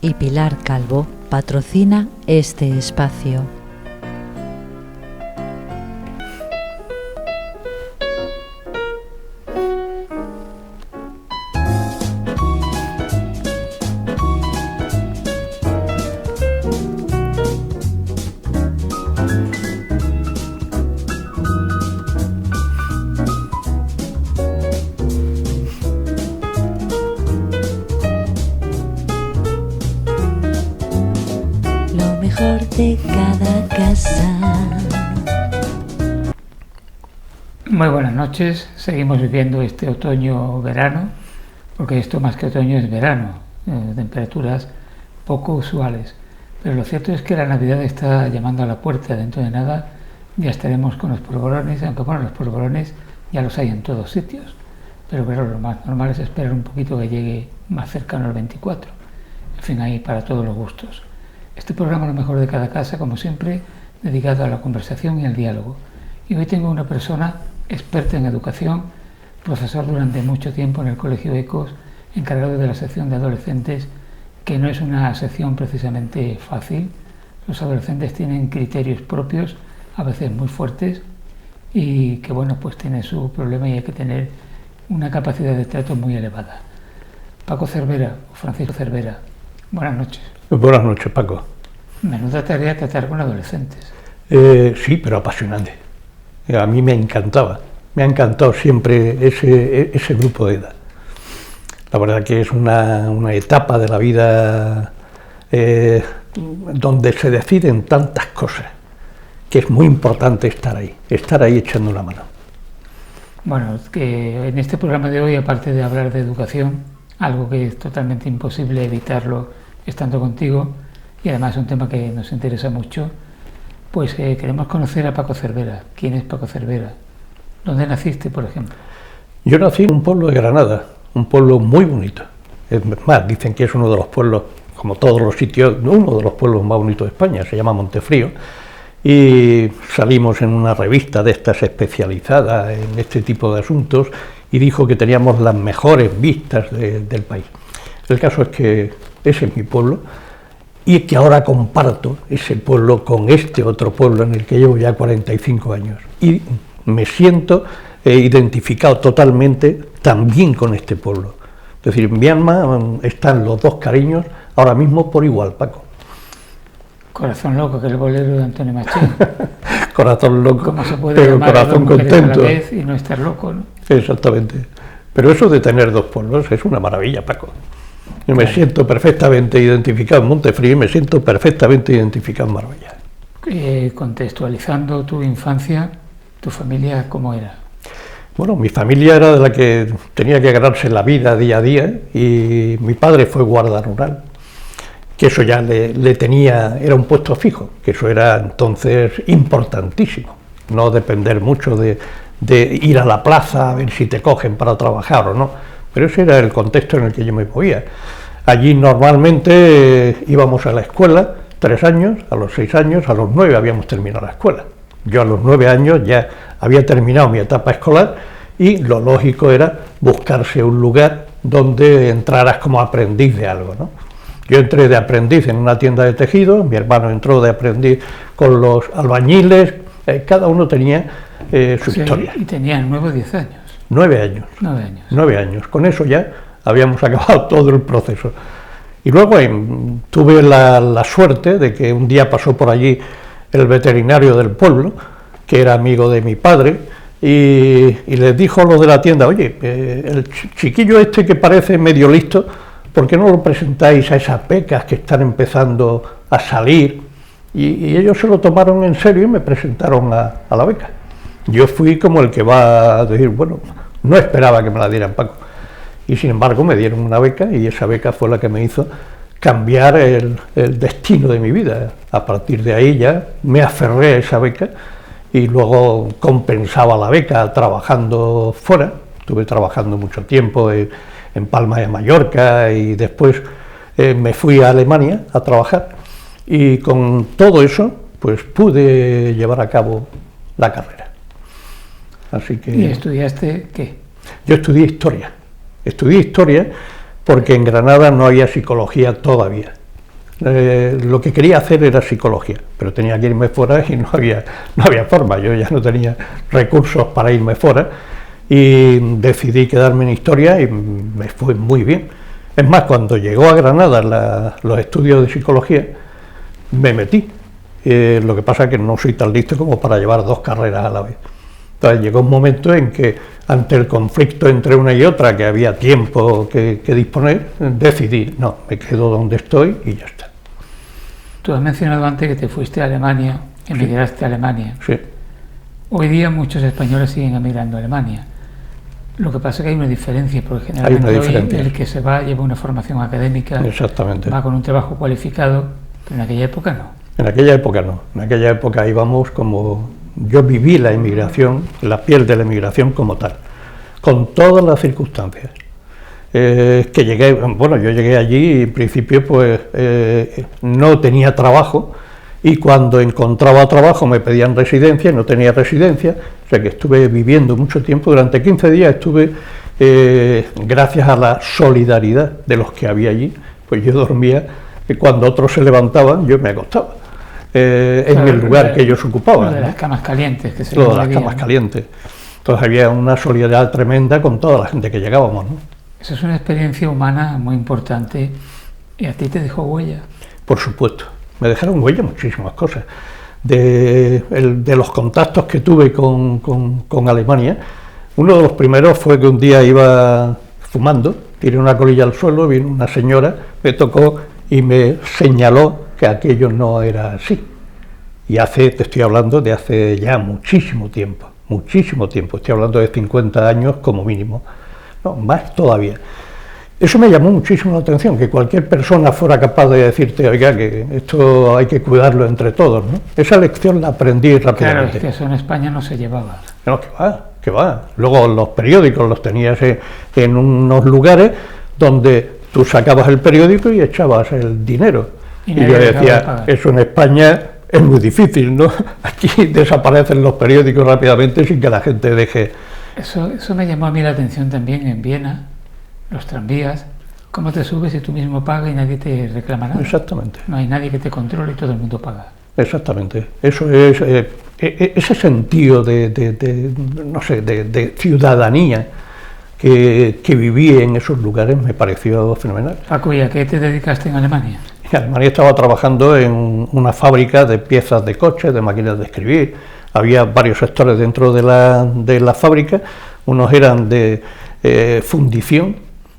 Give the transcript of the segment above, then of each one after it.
y Pilar Calvo patrocina este espacio. De cada casa. Muy buenas noches, seguimos viviendo este otoño-verano, porque esto más que otoño es verano, temperaturas poco usuales, pero lo cierto es que la Navidad está llamando a la puerta. Dentro de nada ya estaremos con los polvorones, aunque bueno, los polvorones ya los hay en todos sitios, pero claro, lo más normal es esperar un poquito que llegue más cercano al 24, en fin, ahí para todos los gustos. Este programa Lo mejor de cada casa, como siempre, dedicado a la conversación y al diálogo. Y hoy tengo una persona experta en educación, profesor durante mucho tiempo en el Colegio Ecos, encargado de la sección de adolescentes, que no es una sección precisamente fácil. Los adolescentes tienen criterios propios, a veces muy fuertes, y que bueno, pues tienen su problema y hay que tener una capacidad de trato muy elevada. Paco Cervera, o Francisco Cervera, buenas noches. Buenas noches, Paco. Menuda tarea tratar con adolescentes. Sí, pero apasionante. A mí me encantaba. Me ha encantado siempre ese grupo de edad. La verdad que es una etapa de la vida donde se deciden tantas cosas, que es muy importante estar ahí echando una mano. Bueno, que en este programa de hoy, aparte de hablar de educación, algo que es totalmente imposible evitarlo estando contigo, y además un tema que nos interesa mucho, pues queremos conocer a Paco Cervera. ¿Quién es Paco Cervera? ¿Dónde naciste, por ejemplo? Yo nací en un pueblo de Granada, un pueblo muy bonito. Es más, dicen que es uno de los pueblos, como todos los sitios, uno de los pueblos más bonitos de España, se llama Montefrío, y salimos en una revista de estas especializadas en este tipo de asuntos y dijo que teníamos las mejores vistas del país. El caso es que ese es mi pueblo y que ahora comparto ese pueblo con este otro pueblo en el que llevo ya 45 años y me siento identificado totalmente también con este pueblo. Es decir, en mi alma están los dos cariños ahora mismo por igual, Paco. Corazón loco, que es el bolero de Antonio Machín. Corazón loco, ¿cómo se puede pero llamar corazón a dos mujeres contento. A la vez y no estar loco, ¿no? Exactamente. Pero eso de tener dos pueblos es una maravilla, Paco. Yo me siento perfectamente identificado en Montefrío y me siento perfectamente identificado en Marbella. Contextualizando tu infancia, ¿tu familia cómo era? Bueno, mi familia era de la que tenía que ganarse la vida día a día y mi padre fue guarda rural, que eso ya le tenía, era un puesto fijo, que eso era entonces importantísimo, no depender mucho de ir a la plaza a ver si te cogen para trabajar o no, pero ese era el contexto en el que yo me movía. Allí normalmente íbamos a la escuela 3 años, a los 6 años, a los 9 habíamos terminado la escuela. Yo a los 9 años ya había terminado mi etapa escolar y lo lógico era buscarse un lugar donde entraras como aprendiz de algo, ¿no? Yo entré de aprendiz en una tienda de tejido, mi hermano entró de aprendiz con los albañiles, cada uno tenía su historia. Y tenían 9 o 10 años. 9 años. 9 años. 9 años. Con eso ya habíamos acabado todo el proceso. Y luego tuve la suerte de que un día pasó por allí el veterinario del pueblo, que era amigo de mi padre, y les dijo a los de la tienda: oye, el chiquillo este que parece medio listo, ¿por qué no lo presentáis a esas becas que están empezando a salir? Y ellos se lo tomaron en serio y me presentaron a la beca. Yo fui como el que va a decir, bueno, no esperaba que me la dieran, Paco. Y sin embargo me dieron una beca y esa beca fue la que me hizo cambiar el destino de mi vida. A partir de ahí ya me aferré a esa beca y luego compensaba la beca trabajando fuera. Estuve trabajando mucho tiempo en Palma de Mallorca y después me fui a Alemania a trabajar y con todo eso pues pude llevar a cabo la carrera. Así que, ¿y estudiaste qué? Yo estudié historia porque en Granada no había psicología todavía Lo que quería hacer era psicología, pero tenía que irme fuera y no había forma. Yo ya no tenía recursos para irme fuera y decidí quedarme en historia y me fue muy bien. Es más, cuando llegó a Granada los estudios de psicología, me metí. Lo que pasa es que no soy tan listo como para llevar dos carreras a la vez. Entonces llegó un momento en que, ante el conflicto entre una y otra, que había tiempo que disponer, decidí, no, me quedo donde estoy y ya está. Tú has mencionado antes que te fuiste a Alemania, emigraste a Alemania. Sí. Hoy día muchos españoles siguen emigrando a Alemania. Lo que pasa es que hay una diferencia, porque generalmente hoy el que se va lleva una formación académica, exactamente, va con un trabajo cualificado, pero en aquella época no. En aquella época no, en aquella época íbamos como... Yo viví la emigración, la piel de la emigración como tal, con todas las circunstancias. Que llegué, bueno, yo llegué allí y en principio pues no tenía trabajo, y cuando encontraba trabajo me pedían residencia y no tenía residencia, o sea que estuve viviendo mucho tiempo, durante 15 días estuve, gracias a la solidaridad de los que había allí, pues yo dormía, y cuando otros se levantaban yo me acostaba. En el lugar que ellos ocupaban. De las camas calientes. Que se lo de las camas calientes. Entonces había una solidaridad tremenda con toda la gente que llegábamos, ¿no? Esa es una experiencia humana muy importante, y a ti te dejó huella. Por supuesto, me dejaron huella muchísimas cosas. De los contactos que tuve con Alemania, uno de los primeros fue que un día iba fumando, tiré una colilla al suelo, vino una señora, me tocó y me señaló que aquello no era así. Y te estoy hablando de hace ya muchísimo tiempo, estoy hablando de 50 años como mínimo, no, más todavía. Eso me llamó muchísimo la atención, que cualquier persona fuera capaz de decirte, oiga, que esto hay que cuidarlo entre todos, ¿no? Esa lección la aprendí rápidamente. Claro, es que eso en España no se llevaba. No, que va. Luego los periódicos los tenías en unos lugares donde tú sacabas el periódico y echabas el dinero. Y yo decía, eso en España es muy difícil, ¿no? Aquí desaparecen los periódicos rápidamente sin que la gente deje... Eso me llamó a mí la atención también en Viena, los tranvías, cómo te subes y tú mismo pagas y nadie te reclama nada. Exactamente. No hay nadie que te controle y todo el mundo paga. Exactamente. Eso es, ese sentido de ciudadanía que viví en esos lugares me pareció fenomenal. Paco, ¿y a qué te dedicaste en Alemania? En Alemania estaba trabajando en una fábrica de piezas de coches, de máquinas de escribir. Había varios sectores dentro de la fábrica, unos eran de fundición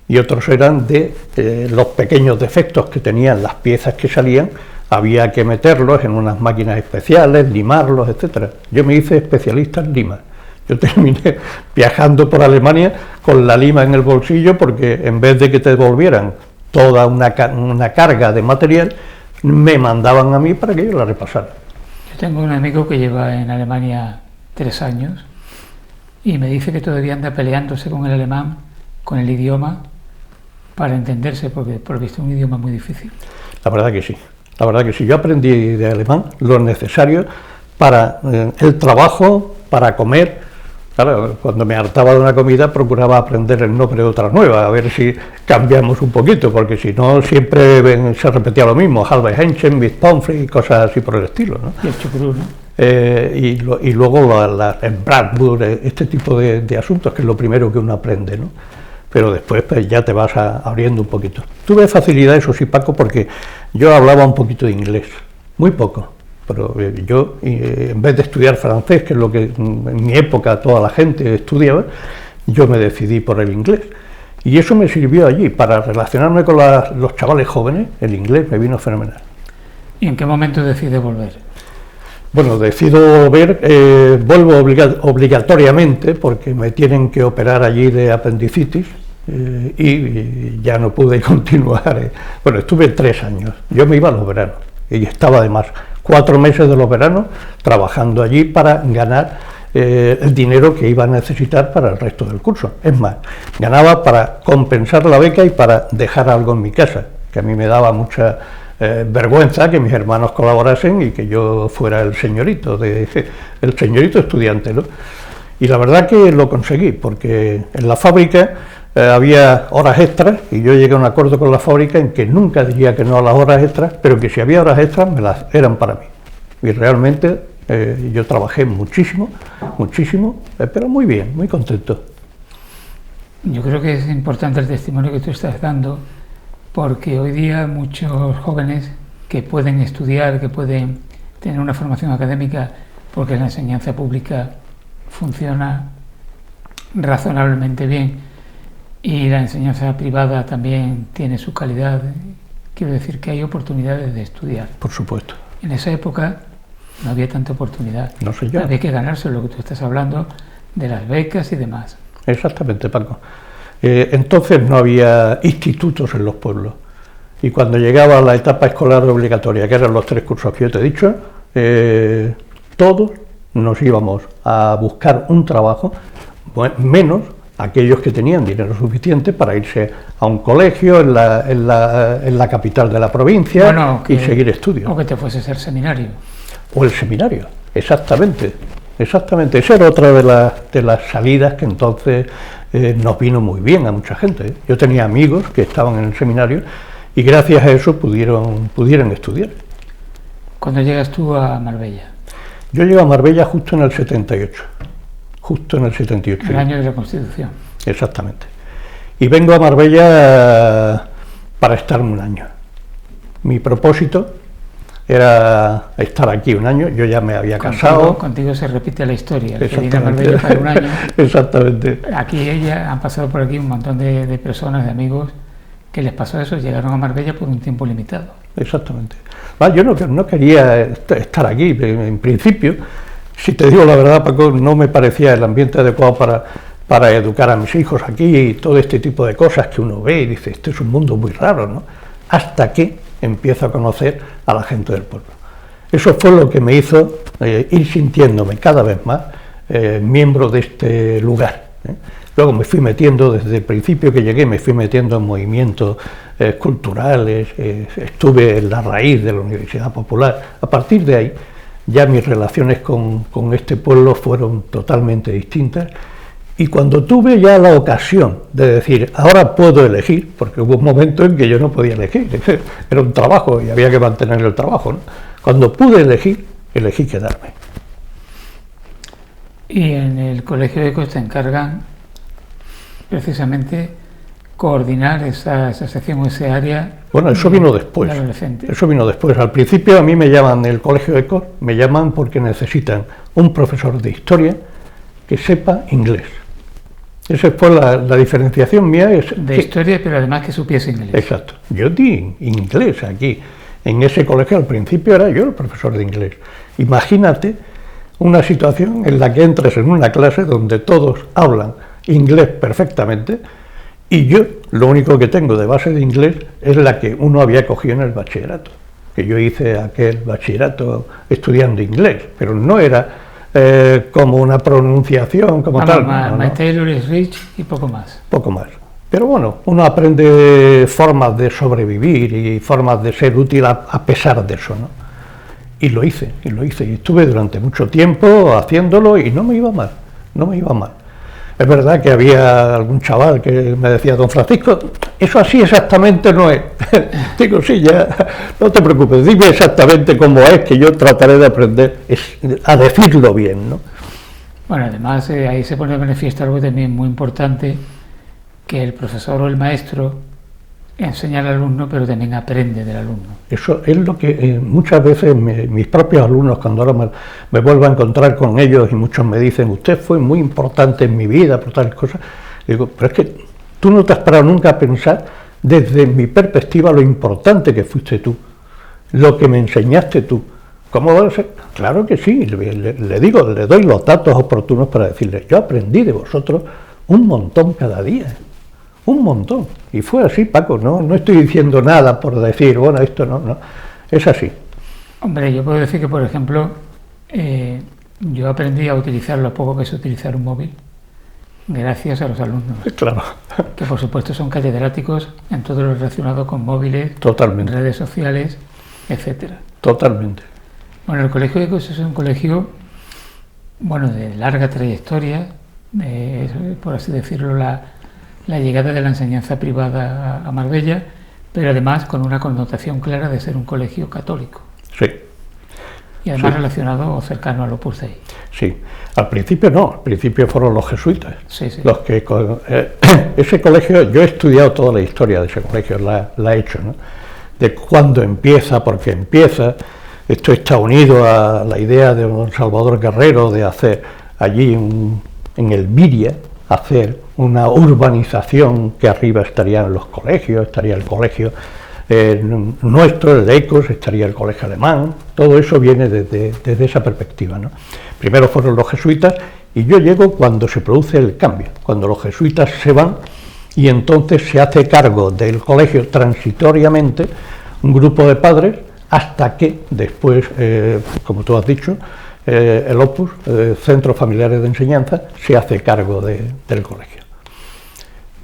y otros eran de los pequeños defectos que tenían las piezas que salían, había que meterlos en unas máquinas especiales, limarlos, etcétera. Yo me hice especialista en lima. Yo terminé viajando por Alemania con la lima en el bolsillo, porque en vez de que te devolvieran toda una carga de material, me mandaban a mí para que yo la repasara. Yo tengo un amigo que lleva en Alemania 3 años y me dice que todavía anda peleándose con el alemán, con el idioma, para entenderse, porque por visto es un idioma muy difícil. La verdad que sí. Yo aprendí de alemán lo necesario para el trabajo, para comer. Claro, cuando me hartaba de una comida procuraba aprender el nombre de otra nueva, a ver si cambiamos un poquito, porque si no siempre se repetía lo mismo, halbe Hähnchen, mit Pommes y cosas así por el estilo, ¿no? Y el chucrú, ¿no? Y luego el Bratwurst, este tipo de asuntos, que es lo primero que uno aprende, ¿no? Pero después pues, ya te vas abriendo un poquito. Tuve facilidad, eso sí, Paco, porque yo hablaba un poquito de inglés, muy poco. Pero yo, en vez de estudiar francés, que es lo que en mi época toda la gente estudiaba, yo me decidí por el inglés. Y eso me sirvió allí, para relacionarme con los chavales jóvenes, el inglés me vino fenomenal. ¿Y en qué momento decides volver? Bueno, decido volver, vuelvo obligatoriamente, porque me tienen que operar allí de apendicitis, y ya no pude continuar. Bueno, estuve 3 años, yo me iba a los veranos, y estaba además 4 meses de los veranos trabajando allí para ganar el dinero que iba a necesitar para el resto del curso. Es más, ganaba para compensar la beca y para dejar algo en mi casa, que a mí me daba mucha vergüenza que mis hermanos colaborasen y que yo fuera el señorito estudiante, ¿no? Y la verdad que lo conseguí, porque en la fábrica había horas extras y yo llegué a un acuerdo con la fábrica en que nunca diría que no a las horas extras, pero que si había horas extras eran para mí. Y realmente yo trabajé muchísimo, pero muy bien, muy contento. Yo creo que es importante el testimonio que tú estás dando, porque hoy día muchos jóvenes que pueden estudiar, que pueden tener una formación académica, porque la enseñanza pública funciona razonablemente bien y la enseñanza privada también tiene su calidad, quiero decir que hay oportunidades de estudiar. Por supuesto. En esa época no había tanta oportunidad. No sé yo. Había que ganarse lo que tú estás hablando de las becas y demás. Exactamente, Paco. Entonces no había institutos en los pueblos. Y cuando llegaba la etapa escolar obligatoria, que eran los 3 cursos que yo te he dicho, todos nos íbamos a buscar un trabajo, menos aquellos que tenían dinero suficiente para irse a un colegio en la capital de la provincia y seguir estudios. O que te fuese a hacer seminario. O el seminario, exactamente. Esa era otra de las salidas que entonces nos vino muy bien a mucha gente. Yo tenía amigos que estaban en el seminario y gracias a eso pudieron estudiar. ¿Cuándo llegas tú a Marbella? Yo llego a Marbella justo en el 78. El año de la Constitución. Exactamente. Y vengo a Marbella para estarme un año. Mi propósito era estar aquí un año. Yo ya me había casado. Contigo se repite la historia. El que viene a Marbella para un año. Exactamente. Aquí han pasado por aquí un montón de personas, de amigos, que les pasó eso, llegaron a Marbella por un tiempo limitado. Exactamente. Yo no quería estar aquí, en principio. Si te digo la verdad, Paco, no me parecía el ambiente adecuado para educar a mis hijos aquí y todo este tipo de cosas que uno ve y dice, este es un mundo muy raro, ¿no? Hasta que empiezo a conocer a la gente del pueblo. Eso fue lo que me hizo ir sintiéndome cada vez más miembro de este lugar. Luego me fui metiendo, desde el principio que llegué, me fui metiendo en movimientos culturales, estuve en la raíz de la Universidad Popular. A partir de ahí, ya mis relaciones con este pueblo fueron totalmente distintas. Y cuando tuve ya la ocasión de decir, ahora puedo elegir, porque hubo un momento en que yo no podía elegir, era un trabajo y había que mantener el trabajo, ¿no? Cuando pude elegir, elegí quedarme. Y en el Colegio de Ecos te encargan precisamente coordinar esa sección o ese área. Bueno, eso vino después. Eso vino después. Al principio a mí me llaman el Colegio de Ecos, me llaman porque necesitan un profesor de historia que sepa inglés. Esa fue la diferenciación mía. Historia, pero además que supiese inglés. Exacto. Yo di inglés aquí. En ese colegio al principio era yo el profesor de inglés. Imagínate una situación en la que entres en una clase donde todos hablan inglés perfectamente y yo lo único que tengo de base de inglés es la que uno había cogido en el bachillerato, que yo hice aquel bachillerato estudiando inglés, pero no era como una pronunciación como tal. My Taylor is rich y poco más. Poco más. Pero bueno, uno aprende formas de sobrevivir y formas de ser útil a pesar de eso, ¿no? Y lo hice, y estuve durante mucho tiempo haciéndolo y no me iba mal. Es verdad que había algún chaval que me decía, don Francisco, eso así exactamente no es. Digo, sí, ya, no te preocupes, dime exactamente cómo es, que yo trataré de aprender a decirlo bien, ¿no? Bueno, además ahí se pone de manifiesto algo también muy importante, que el profesor o el maestro enseña al alumno, pero también aprende del alumno. Eso es lo que muchas veces mis propios alumnos, cuando ahora me vuelvo a encontrar con ellos y muchos me dicen, usted fue muy importante en mi vida por tales cosas, digo, pero es que tú no te has parado nunca a pensar desde mi perspectiva lo importante que fuiste tú, lo que me enseñaste tú. ¿Cómo va a ser? Claro que sí, le digo, le doy los datos oportunos para decirle, yo aprendí de vosotros un montón cada día. Un montón. Y fue así, Paco, no estoy diciendo nada por decir, bueno, esto no, es así. Hombre, yo puedo decir que, por ejemplo, yo aprendí a utilizar lo poco que es utilizar un móvil gracias a los alumnos. Claro. Que por supuesto son catedráticos en todo lo relacionado con móviles, totalmente, redes sociales, etcétera. Totalmente. Bueno, el Colegio de Ecos es un colegio, bueno, de larga trayectoria, por así decirlo, la la llegada de la enseñanza privada a Marbella, pero además con una connotación clara de ser un colegio católico. Sí. Y además Sí. relacionado o cercano al Opus Dei. Sí, al principio no, al principio fueron los jesuitas. Sí, sí. Los que ese colegio, yo he estudiado toda la historia de ese colegio, la he hecho, ¿no? De cuándo empieza, por qué empieza. Esto está unido a la idea de don Salvador Guerrero de hacer allí en el Viria, hacer una urbanización que arriba estarían los colegios, estaría el colegio nuestro, el de Ecos, estaría el colegio alemán. Todo eso viene desde esa perspectiva, ¿no? Primero fueron los jesuitas y yo llego cuando se produce el cambio, cuando los jesuitas se van y entonces se hace cargo del colegio transitoriamente un grupo de padres hasta que después, como tú has dicho, el Opus, Centros Familiares de Enseñanza, se hace cargo del colegio.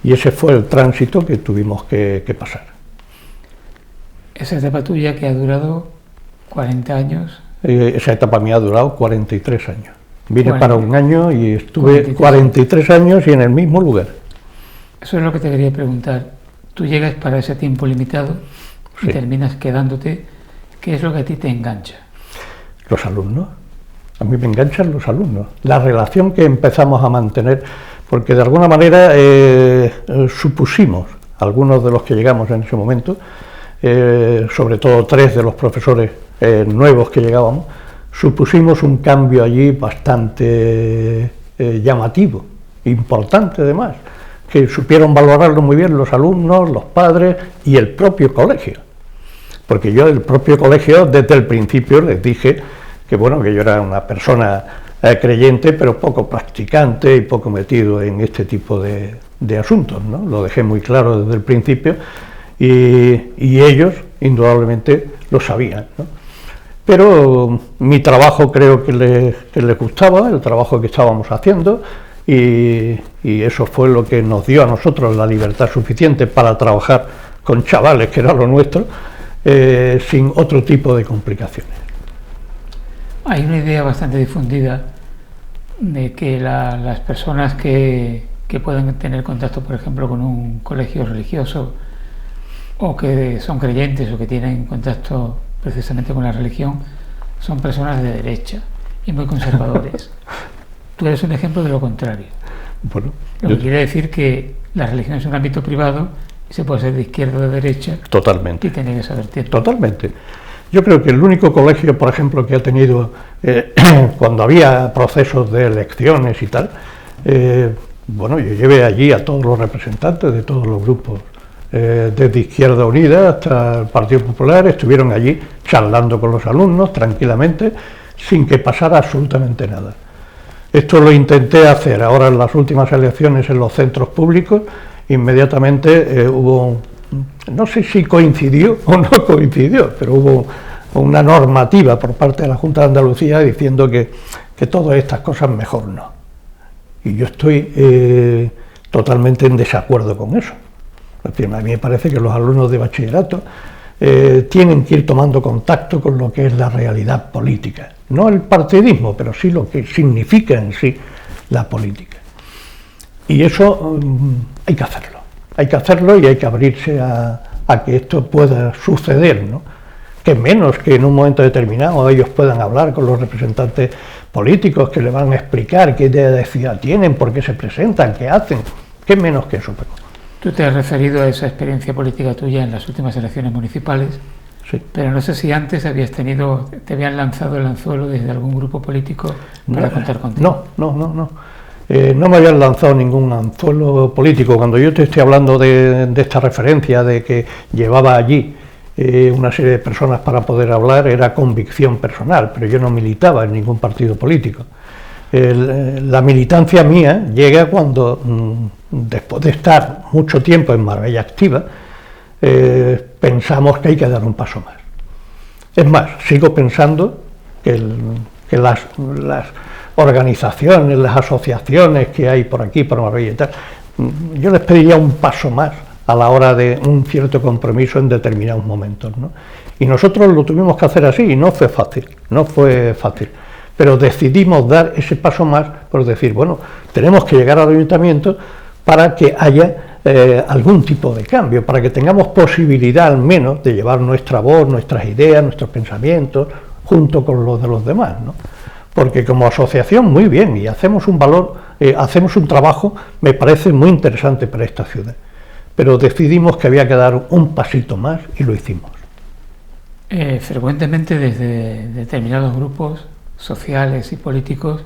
Y ese fue el tránsito que tuvimos que pasar. Esa etapa tuya que ha durado 40 años. Esa etapa mía ha durado 43 años. Vine 40. para un año y estuve 43 años y en el mismo lugar. Eso es lo que te quería preguntar. Tú llegas para ese tiempo limitado y Sí. terminas quedándote. ¿Qué es lo que a ti te engancha? Los alumnos. A mí me enganchan los alumnos. La relación que empezamos a mantener, porque de alguna manera supusimos, algunos de los que llegamos en ese momento, sobre todo 3 de los profesores nuevos que llegábamos, supusimos un cambio allí bastante llamativo, importante además, que supieron valorarlo muy bien los alumnos, los padres y el propio colegio. Porque yo del propio colegio desde el principio les dije que bueno, que yo era una persona creyente, pero poco practicante y poco metido en este tipo de asuntos, ¿no? Lo dejé muy claro desde el principio y ellos indudablemente lo sabían, ¿no? Pero mi trabajo creo que les gustaba, el trabajo que estábamos haciendo, y eso fue lo que nos dio a nosotros la libertad suficiente para trabajar con chavales, que era lo nuestro, sin otro tipo de complicaciones. Hay una idea bastante difundida de que las personas que pueden tener contacto, por ejemplo, con un colegio religioso, o que son creyentes o que tienen contacto precisamente con la religión, son personas de derecha y muy conservadores. Tú eres un ejemplo de lo contrario. Bueno, Lo que quiere decir que la religión es un ámbito privado y se puede ser de izquierda o de derecha totalmente. y tener esa vertiente. Totalmente. Yo creo que el único colegio, por ejemplo, que ha tenido, cuando había procesos de elecciones y tal, bueno, yo llevé allí a todos los representantes de todos los grupos, desde Izquierda Unida hasta el Partido Popular, estuvieron allí charlando con los alumnos tranquilamente, sin que pasara absolutamente nada. Esto lo intenté hacer ahora en las últimas elecciones en los centros públicos. Inmediatamente hubo, no sé si coincidió o no coincidió, pero hubo una normativa por parte de la Junta de Andalucía diciendo que todas estas cosas mejor no. Y yo estoy totalmente en desacuerdo con eso. Es decir, a mí me parece que los alumnos de bachillerato tienen que ir tomando contacto con lo que es la realidad política. No el partidismo, pero sí lo que significa en sí la política. Y eso hay que hacerlo. Hay que hacerlo y hay que abrirse a que esto pueda suceder, ¿no? Que menos que en un momento determinado ellos puedan hablar con los representantes políticos que le van a explicar qué idea de ciudad tienen, por qué se presentan, qué hacen. Qué menos que eso. Tú te has referido a esa experiencia política tuya en las últimas elecciones municipales, Sí. pero no sé si antes te habían lanzado el anzuelo desde algún grupo político para contar contigo. No. No me habían lanzado ningún anzuelo político. Cuando yo te estoy hablando de esta referencia de que llevaba allí una serie de personas para poder hablar, era convicción personal, pero yo no militaba en ningún partido político. La militancia mía llega cuando, después de estar mucho tiempo en Marbella Activa, pensamos que hay que dar un paso más. Es más, sigo pensando que las organizaciones, las asociaciones que hay por aquí, por Marbella y tal, yo les pediría un paso más a la hora de un cierto compromiso en determinados momentos, ¿no? Y nosotros lo tuvimos que hacer así y no fue fácil, pero decidimos dar ese paso más por decir, bueno, tenemos que llegar al ayuntamiento para que haya algún tipo de cambio, para que tengamos posibilidad al menos de llevar nuestra voz, nuestras ideas, nuestros pensamientos, junto con los de los demás, ¿no? Porque como asociación, muy bien, y hacemos un hacemos un trabajo, me parece muy interesante para esta ciudad, pero decidimos que había que dar un pasito más y lo hicimos. Frecuentemente desde determinados grupos sociales y políticos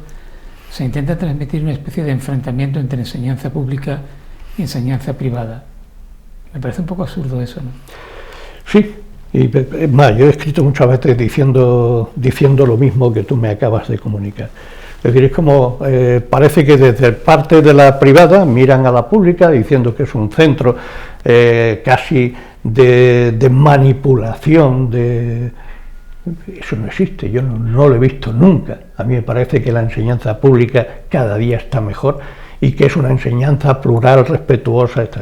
se intenta transmitir una especie de enfrentamiento entre enseñanza pública y enseñanza privada. Me parece un poco absurdo eso, ¿no? Sí, y es más, yo he escrito muchas veces diciendo lo mismo que tú me acabas de comunicar. Es decir, es como, parece que desde parte de la privada miran a la pública diciendo que es un centro casi de manipulación, eso no existe, yo no lo he visto nunca. A mí me parece que la enseñanza pública cada día está mejor y que es una enseñanza plural, respetuosa, etc.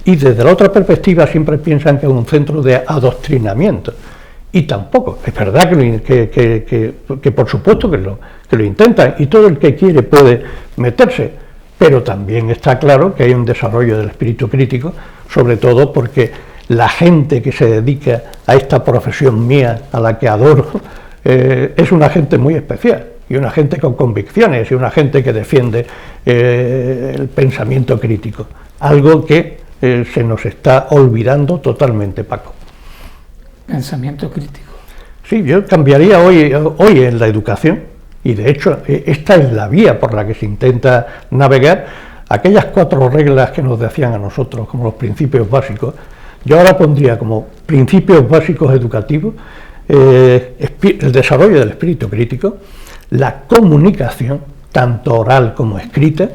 Y desde la otra perspectiva siempre piensan que es un centro de adoctrinamiento. Y tampoco, es verdad que por supuesto que lo intentan y todo el que quiere puede meterse, pero también está claro que hay un desarrollo del espíritu crítico, sobre todo porque la gente que se dedica a esta profesión mía, a la que adoro, es una gente muy especial, y una gente con convicciones, y una gente que defiende el pensamiento crítico, algo que se nos está olvidando totalmente, Paco. Pensamiento crítico. Sí, yo cambiaría hoy en la educación, y de hecho esta es la vía por la que se intenta navegar, aquellas 4 reglas que nos decían a nosotros como los principios básicos. Yo ahora pondría como principios básicos educativos el desarrollo del espíritu crítico, la comunicación, tanto oral como escrita,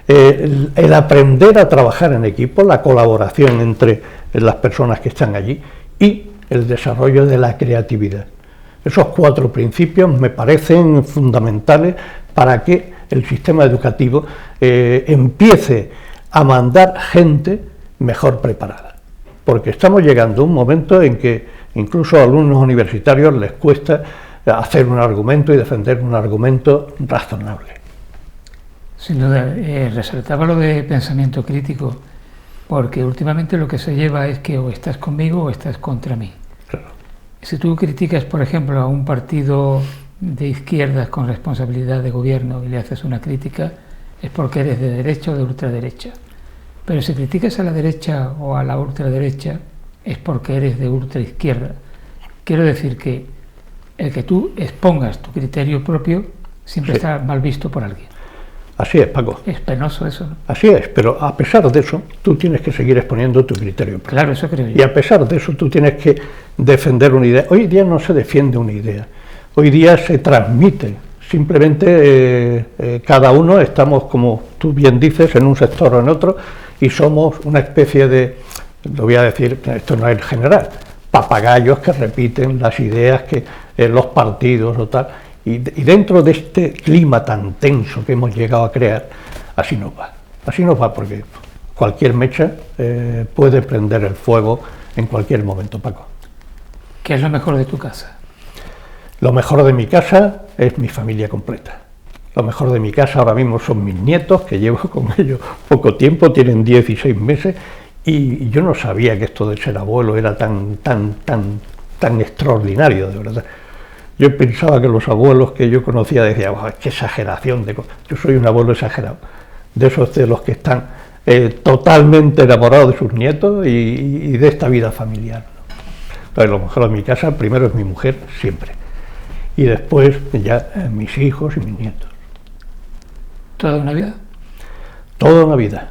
el aprender a trabajar en equipo, la colaboración entre las personas que están allí y el desarrollo de la creatividad. Esos 4 principios me parecen fundamentales para que el sistema educativo empiece a mandar gente mejor preparada. Porque estamos llegando a un momento en que incluso a alumnos universitarios les cuesta hacer un argumento y defender un argumento razonable. Sin duda, resaltaba lo de pensamiento crítico, porque últimamente lo que se lleva es que o estás conmigo o estás contra mí. Claro. Si tú criticas, por ejemplo, a un partido de izquierdas con responsabilidad de gobierno y le haces una crítica, es porque eres de derecha o de ultraderecha. Pero si criticas a la derecha o a la ultraderecha, es porque eres de ultraizquierda. Quiero decir que el que tú expongas tu criterio propio siempre está mal visto por alguien. Así es, Paco. Es penoso eso, ¿no? Así es, pero a pesar de eso, tú tienes que seguir exponiendo tu criterio propio. Claro, eso creo yo. Y a pesar de eso, tú tienes que defender una idea. Hoy día no se defiende una idea, hoy día se transmite. Simplemente cada uno estamos, como tú bien dices, en un sector o en otro, y somos una especie de, lo voy a decir, esto no es general, papagayos que repiten las ideas que los partidos o tal, y dentro de este clima tan tenso que hemos llegado a crear, así nos va porque cualquier mecha puede prender el fuego en cualquier momento, Paco. ¿Qué es lo mejor de tu casa? Lo mejor de mi casa es mi familia completa. Lo mejor de mi casa ahora mismo son mis nietos, que llevo con ellos poco tiempo, tienen 16 meses, y yo no sabía que esto de ser abuelo era tan extraordinario, de verdad. Yo pensaba que los abuelos que yo conocía decían, oh, qué exageración de cosas. Yo soy un abuelo exagerado, de esos de los que están totalmente enamorados de sus nietos y de esta vida familiar, ¿no? Entonces, lo mejor de mi casa primero es mi mujer, siempre, y después ya mis hijos y mis nietos. ¿Toda una vida? Toda una vida,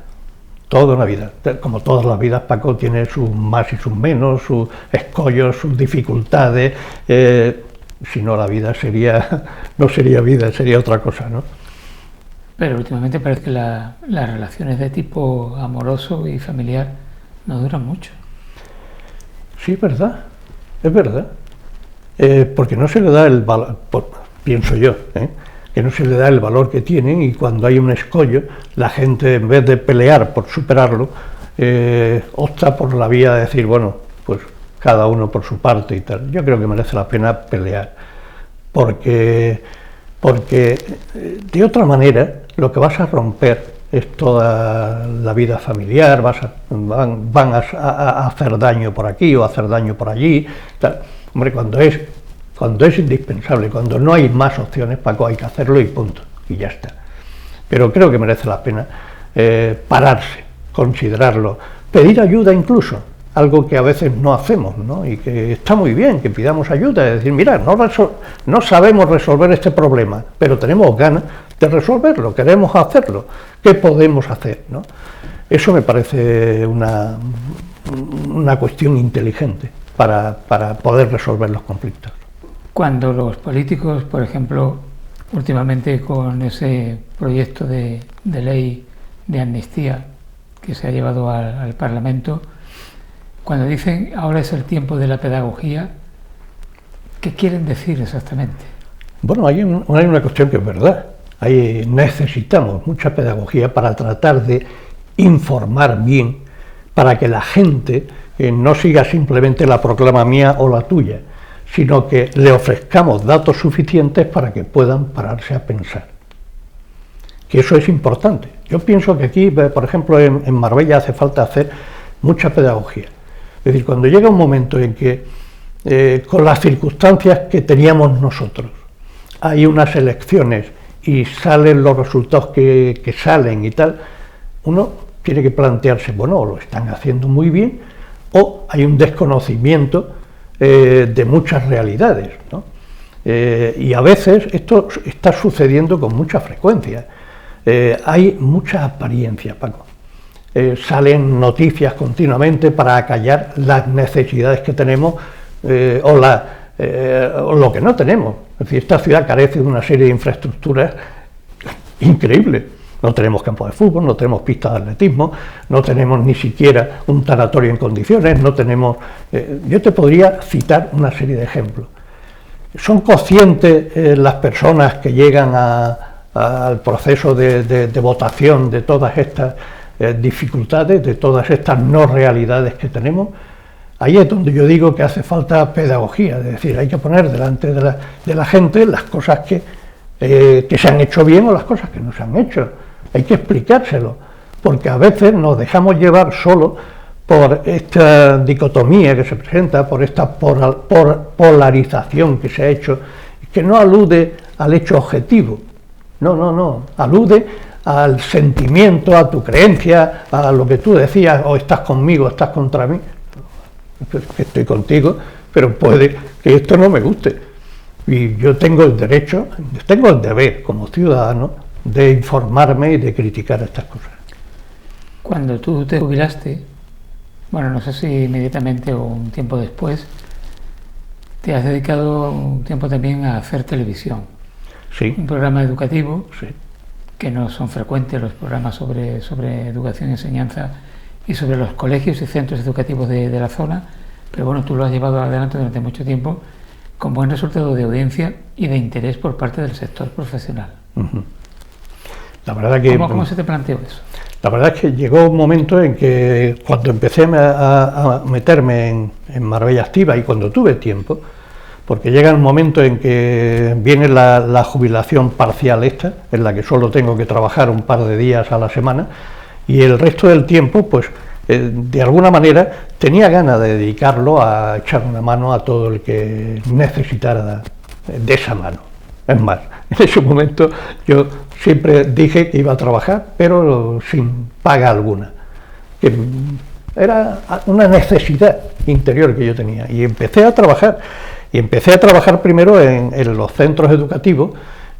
toda una vida. Como todas las vidas, Paco, tiene sus más y sus menos, sus escollos, sus dificultades. Si no, la vida no sería vida, sería otra cosa, ¿no? Pero últimamente parece que las relaciones de tipo amoroso y familiar no duran mucho. Sí, es verdad, porque no se le da el valor, pienso yo, que no se le da el valor que tienen, y cuando hay un escollo, la gente, en vez de pelear por superarlo, opta por la vía de decir, bueno, pues cada uno por su parte y tal. Yo creo que merece la pena pelear, porque de otra manera lo que vas a romper es toda la vida familiar, van a hacer daño por aquí o a hacer daño por allí, tal. Hombre, cuando es indispensable, cuando no hay más opciones, Paco, hay que hacerlo y punto, y ya está. Pero creo que merece la pena pararse, considerarlo, pedir ayuda incluso, algo que a veces no hacemos, ¿no? Y que está muy bien que pidamos ayuda, es decir, mira, no sabemos resolver este problema, pero tenemos ganas de resolverlo, queremos hacerlo, ¿qué podemos hacer, ¿no? Eso me parece una cuestión inteligente para poder resolver los conflictos. Cuando los políticos, por ejemplo, últimamente con ese proyecto de ley de amnistía que se ha llevado al Parlamento, cuando dicen ahora es el tiempo de la pedagogía, ¿qué quieren decir exactamente? Bueno, hay una cuestión que es verdad. Necesitamos mucha pedagogía para tratar de informar bien, para que la gente no siga simplemente la proclama mía o la tuya, sino que le ofrezcamos datos suficientes para que puedan pararse a pensar. Que eso es importante. Yo pienso que aquí, por ejemplo, en Marbella hace falta hacer mucha pedagogía. Es decir, cuando llega un momento en que, con las circunstancias que teníamos nosotros, hay unas elecciones y salen los resultados que salen y tal, uno tiene que plantearse, bueno, o lo están haciendo muy bien, o hay un desconocimiento de muchas realidades, ¿no? Y a veces esto está sucediendo con mucha frecuencia. Hay mucha apariencia, Paco. Salen noticias continuamente para acallar las necesidades que tenemos o lo que no tenemos. Es decir, esta ciudad carece de una serie de infraestructuras increíbles. No tenemos campo de fútbol, no tenemos pistas de atletismo, no tenemos ni siquiera un tanatorio en condiciones, no tenemos... yo te podría citar una serie de ejemplos. ¿Son conscientes las personas que llegan al proceso de votación de todas estas dificultades, de todas estas no realidades que tenemos? Ahí es donde yo digo que hace falta pedagogía, es decir, hay que poner delante de la gente las cosas que se han hecho bien o las cosas que no se han hecho. Hay que explicárselo, porque a veces nos dejamos llevar solo por esta dicotomía que se presenta, por esta polarización que se ha hecho, que no alude al hecho objetivo, no, alude al sentimiento, a tu creencia, a lo que tú decías, o estás conmigo, o estás contra mí. Estoy contigo, pero puede que esto no me guste. Y yo tengo el derecho, tengo el deber como ciudadano de informarme y de criticar estas cosas. Cuando tú te jubilaste, bueno, no sé si inmediatamente o un tiempo después, te has dedicado un tiempo también a hacer televisión. Sí. Un programa educativo, sí, que no son frecuentes los programas sobre educación y enseñanza y sobre los colegios y centros educativos de la zona, pero bueno, tú lo has llevado adelante durante mucho tiempo con buen resultado de audiencia y de interés por parte del sector profesional. Uh-huh. La verdad que, ¿Cómo se te planteó eso? La verdad es que llegó un momento en que cuando empecé a meterme en Marbella Activa y cuando tuve tiempo, porque llega un momento en que viene la jubilación parcial esta, en la que solo tengo que trabajar un par de días a la semana, y el resto del tiempo, pues, de alguna manera, tenía ganas de dedicarlo a echar una mano a todo el que necesitara de esa mano. Es más, en ese momento yo siempre dije que iba a trabajar, pero sin paga alguna, que era una necesidad interior que yo tenía, y empecé a trabajar primero en los centros educativos,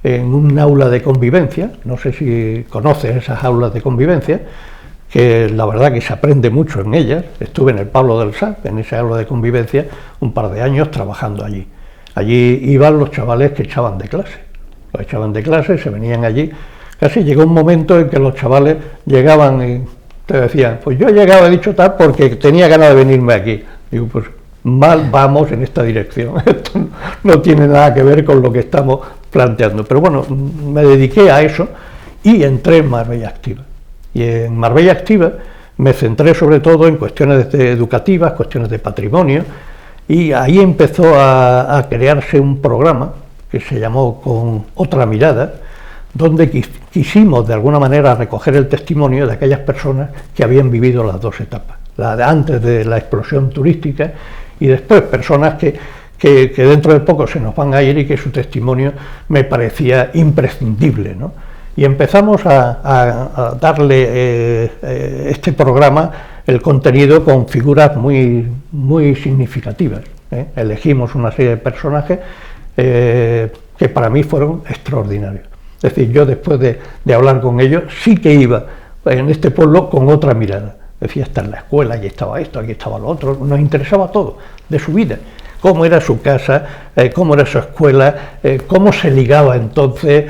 en un aula de convivencia. No sé si conoces esas aulas de convivencia, que la verdad que se aprende mucho en ellas. Estuve en el Pablo del Sar, en esa aula de convivencia, un par de años trabajando allí. Allí iban los chavales que echaban de clase. Los echaban de clase, se venían allí. Casi llegó un momento en que los chavales llegaban y te decían, pues yo llegaba, he dicho tal, porque tenía ganas de venirme aquí. Digo, pues mal vamos en esta dirección. Esto no tiene nada que ver con lo que estamos planteando. Pero bueno, me dediqué a eso y entré en Marbella Activa. Y en Marbella Activa me centré sobre todo en cuestiones educativas, cuestiones de patrimonio, y ahí empezó a crearse un programa que se llamó Con Otra Mirada, donde quisimos de alguna manera recoger el testimonio de aquellas personas que habían vivido las dos etapas, la de antes de la explosión turística y después personas que dentro de poco se nos van a ir y que su testimonio me parecía imprescindible, ¿no? Y empezamos a darle este programa el contenido con figuras muy significativas, ¿eh? Elegimos una serie de personajes que para mí fueron extraordinarios. Es decir, yo después de hablar con ellos sí que iba en este pueblo con otra mirada. Decía, está en la escuela, aquí estaba esto, aquí estaba lo otro, nos interesaba todo de su vida. Cómo era su casa, cómo era su escuela, cómo se ligaba entonces,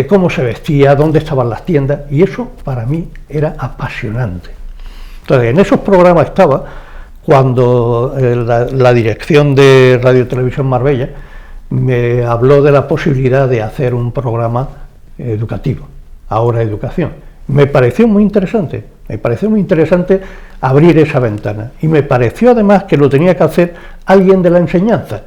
cómo se vestía, dónde estaban las tiendas, y eso para mí era apasionante. Entonces, en esos programas estaba cuando la dirección de Radio Televisión Marbella me habló de la posibilidad de hacer un programa educativo, Ahora Educación. Me pareció muy interesante abrir esa ventana, y me pareció además que lo tenía que hacer alguien de la enseñanza,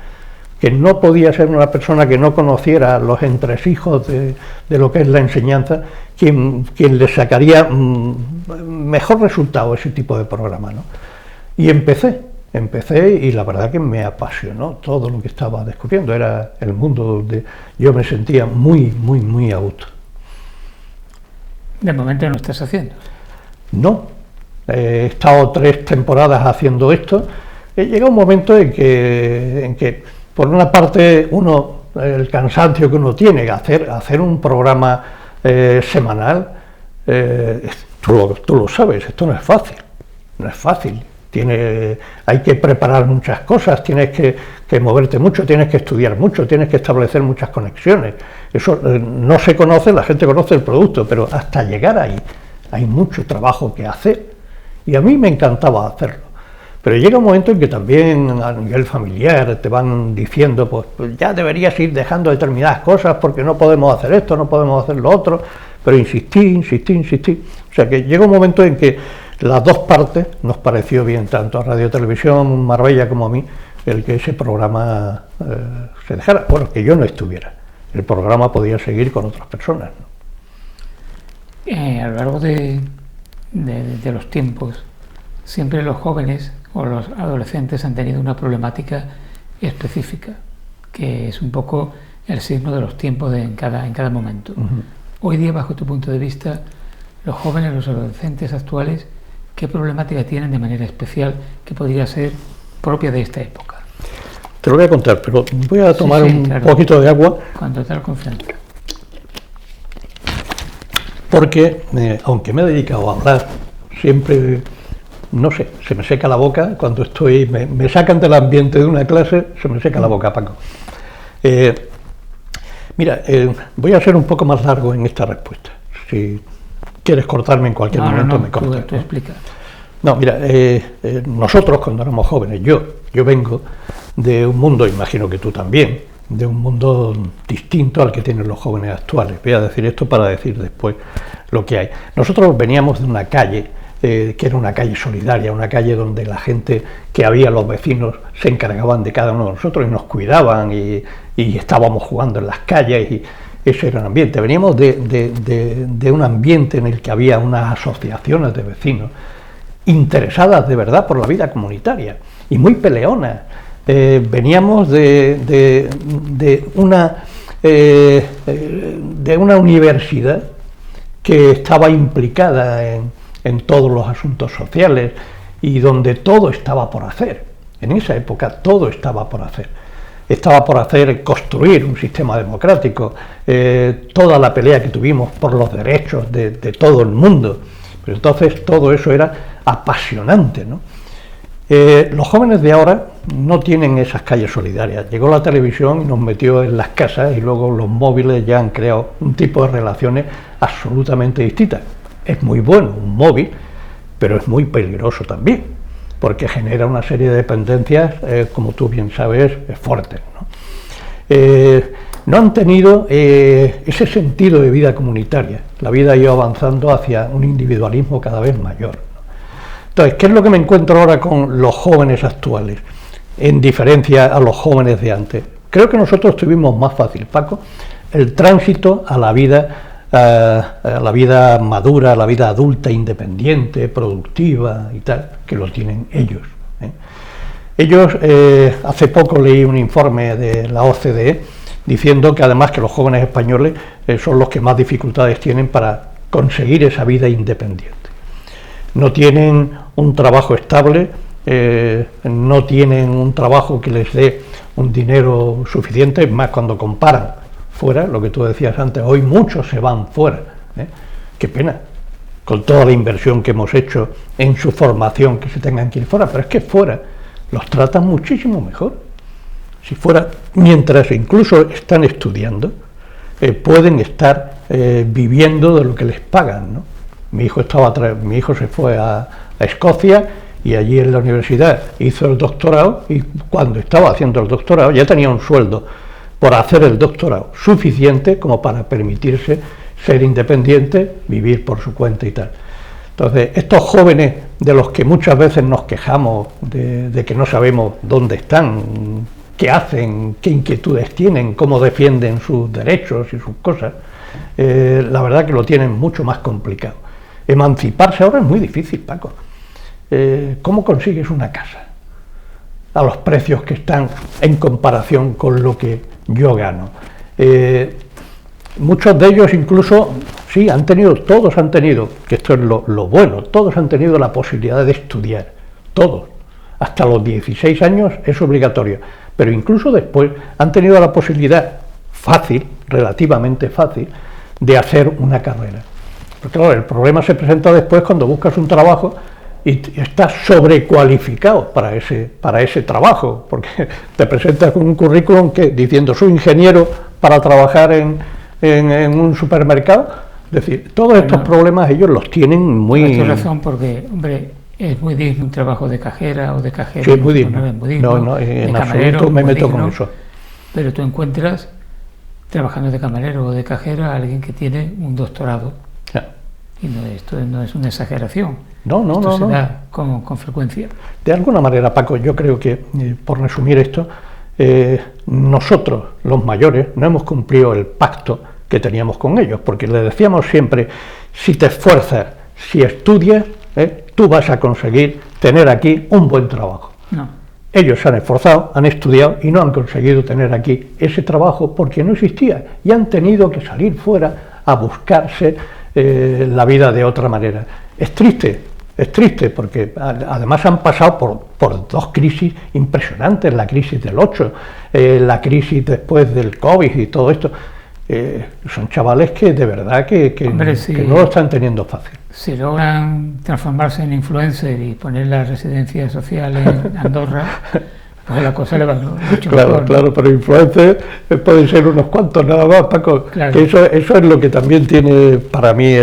que no podía ser una persona que no conociera los entresijos de lo que es la enseñanza, quien le sacaría mejor resultado a ese tipo de programa, ¿no? Y empecé y la verdad que me apasionó todo lo que estaba descubriendo, era el mundo donde yo me sentía muy a gusto. De momento no estás haciendo. No, he estado 3 temporadas haciendo esto. Llega un momento en que por una parte el cansancio que uno tiene, hacer un programa semanal, tú lo sabes, esto no es fácil. Hay que preparar muchas cosas, tienes que moverte mucho, tienes que estudiar mucho, tienes que establecer muchas conexiones. Eso no se conoce, la gente conoce el producto, pero hasta llegar ahí hay mucho trabajo que hacer, y a mí me encantaba hacerlo. Pero llega un momento en que también a nivel familiar te van diciendo, pues ya deberías ir dejando determinadas cosas porque no podemos hacer esto, no podemos hacer lo otro, pero insistí. O sea que llega un momento en que las dos partes nos pareció bien, tanto a Radio Televisión Marbella como a mí, el que ese programa se dejara, bueno, que yo no estuviera. El programa podía seguir con otras personas, ¿no? A lo largo de los tiempos, siempre los jóvenes o los adolescentes han tenido una problemática específica, que es un poco el signo de los tiempos en cada momento. Uh-huh. Hoy día, bajo tu punto de vista, los jóvenes, los adolescentes actuales, ¿qué problemática tienen de manera especial que podría ser propia de esta época? Te lo voy a contar, pero voy a tomar claro, poquito de agua. Con total confianza. Porque, aunque me he dedicado a hablar, siempre, no sé, se me seca la boca cuando estoy, me sacan del ambiente de una clase, se me seca la boca, Paco. Mira, voy a ser un poco más largo en esta respuesta. Si quieres cortarme en cualquier momento, me cortas. Tú explica. No, mira, nosotros cuando éramos jóvenes, yo vengo de un mundo, imagino que tú también, de un mundo distinto al que tienen los jóvenes actuales. Voy a decir esto para decir después lo que hay. Nosotros veníamos de una calle que era una calle solidaria, una calle donde la gente que había, los vecinos, se encargaban de cada uno de nosotros y nos cuidaban y estábamos jugando en las calles y ese era el ambiente. Veníamos de un ambiente en el que había unas asociaciones de vecinos interesadas de verdad por la vida comunitaria y muy peleonas. Veníamos de una universidad que estaba implicada en todos los asuntos sociales y donde todo estaba por hacer. En esa época todo estaba por hacer. Estaba por hacer construir un sistema democrático, toda la pelea que tuvimos por los derechos de todo el mundo. Pero entonces todo eso era apasionante, ¿no? Los jóvenes de ahora no tienen esas calles solidarias. Llegó la televisión y nos metió en las casas y luego los móviles ya han creado un tipo de relaciones absolutamente distintas. Es muy bueno un móvil, pero es muy peligroso también, porque genera una serie de dependencias, como tú bien sabes, fuertes, ¿no? No han tenido ese sentido de vida comunitaria. La vida ha ido avanzando hacia un individualismo cada vez mayor, ¿no? Entonces, ¿qué es lo que me encuentro ahora con los jóvenes actuales, en diferencia a los jóvenes de antes? Creo que nosotros tuvimos más fácil, Paco, el tránsito a la vida a la vida madura, a la vida adulta, independiente, productiva y tal, que lo tienen ellos. Ellos, hace poco leí un informe de la OCDE diciendo que además que los jóvenes españoles son los que más dificultades tienen para conseguir esa vida independiente. No tienen un trabajo estable, no tienen un trabajo que les dé un dinero suficiente, más cuando comparan fuera, lo que tú decías antes, hoy muchos se van fuera, qué pena, con toda la inversión que hemos hecho en su formación, que se tengan que ir fuera, pero es que fuera los tratan muchísimo mejor. Si fuera, mientras incluso están estudiando, pueden estar viviendo de lo que les pagan, ¿no? Mi hijo se fue a Escocia y allí en la universidad hizo el doctorado, y cuando estaba haciendo el doctorado ya tenía un sueldo por hacer el doctorado suficiente como para permitirse ser independiente, vivir por su cuenta y tal. Entonces, estos jóvenes de los que muchas veces nos quejamos de que no sabemos dónde están, qué hacen, qué inquietudes tienen, cómo defienden sus derechos y sus cosas, la verdad que lo tienen mucho más complicado. Emanciparse ahora es muy difícil, Paco. ¿Cómo consigues una casa a los precios que están en comparación con lo que yo gano? Muchos de ellos incluso, sí, todos han tenido, que esto es lo bueno, todos han tenido la posibilidad de estudiar, todos, hasta los 16 años es obligatorio, pero incluso después han tenido la posibilidad fácil, relativamente fácil, de hacer una carrera. Porque claro, el problema se presenta después cuando buscas un trabajo y estás sobrecualificado para ese trabajo, porque te presentas con un currículum diciendo soy ingeniero para trabajar en un supermercado. Es decir, todos estos problemas ellos los tienen muy... Tienes razón, porque, hombre, es muy digno un trabajo de cajera o de cajero. Sí, es muy digno. No, es muy digno. No, en camarero, absoluto me meto con eso. Pero tú encuentras, trabajando de camarero o de cajera, a alguien que tiene un doctorado. Ya. Y esto no es una exageración. No. Se da con frecuencia. De alguna manera, Paco, yo creo que, por resumir esto, nosotros, los mayores, no hemos cumplido el pacto que teníamos con ellos, porque les decíamos siempre, si te esfuerzas, si estudias, tú vas a conseguir tener aquí un buen trabajo. No. Ellos se han esforzado, han estudiado y no han conseguido tener aquí ese trabajo porque no existía, y han tenido que salir fuera a buscarse la vida de otra manera. Es triste porque además han pasado por dos crisis impresionantes, la crisis del 8, la crisis después del COVID y todo esto. Son chavales que de verdad que no lo están teniendo fácil. Si logran transformarse en influencer y poner la residencia social en Andorra, pues la cosa le va mucho mejor. Claro, pero influencers pueden ser unos cuantos nada más, Paco. Claro. Que eso es lo que también tiene para mí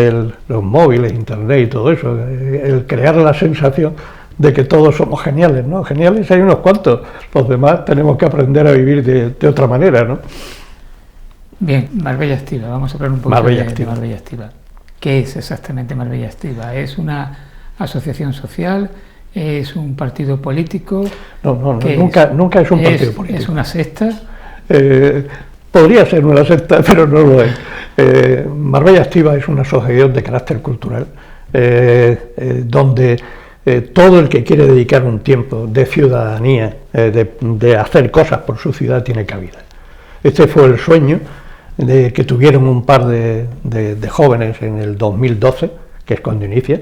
los móviles, internet y todo eso, el crear la sensación de que todos somos geniales, ¿no? Geniales hay unos cuantos, los demás tenemos que aprender a vivir de otra manera, ¿no? Bien, Marbella Activa, vamos a hablar un poco de Marbella Activa. ¿Qué es exactamente Marbella Activa? ¿Es una asociación social? ¿Es un partido político? No, nunca es un partido político. ¿Es una secta? Podría ser una secta, pero no lo es. Marbella Activa es una asociación de carácter cultural, donde todo el que quiere dedicar un tiempo de ciudadanía, de hacer cosas por su ciudad, tiene cabida. Este fue el sueño que tuvieron un par de jóvenes en el 2012, que es cuando inicia.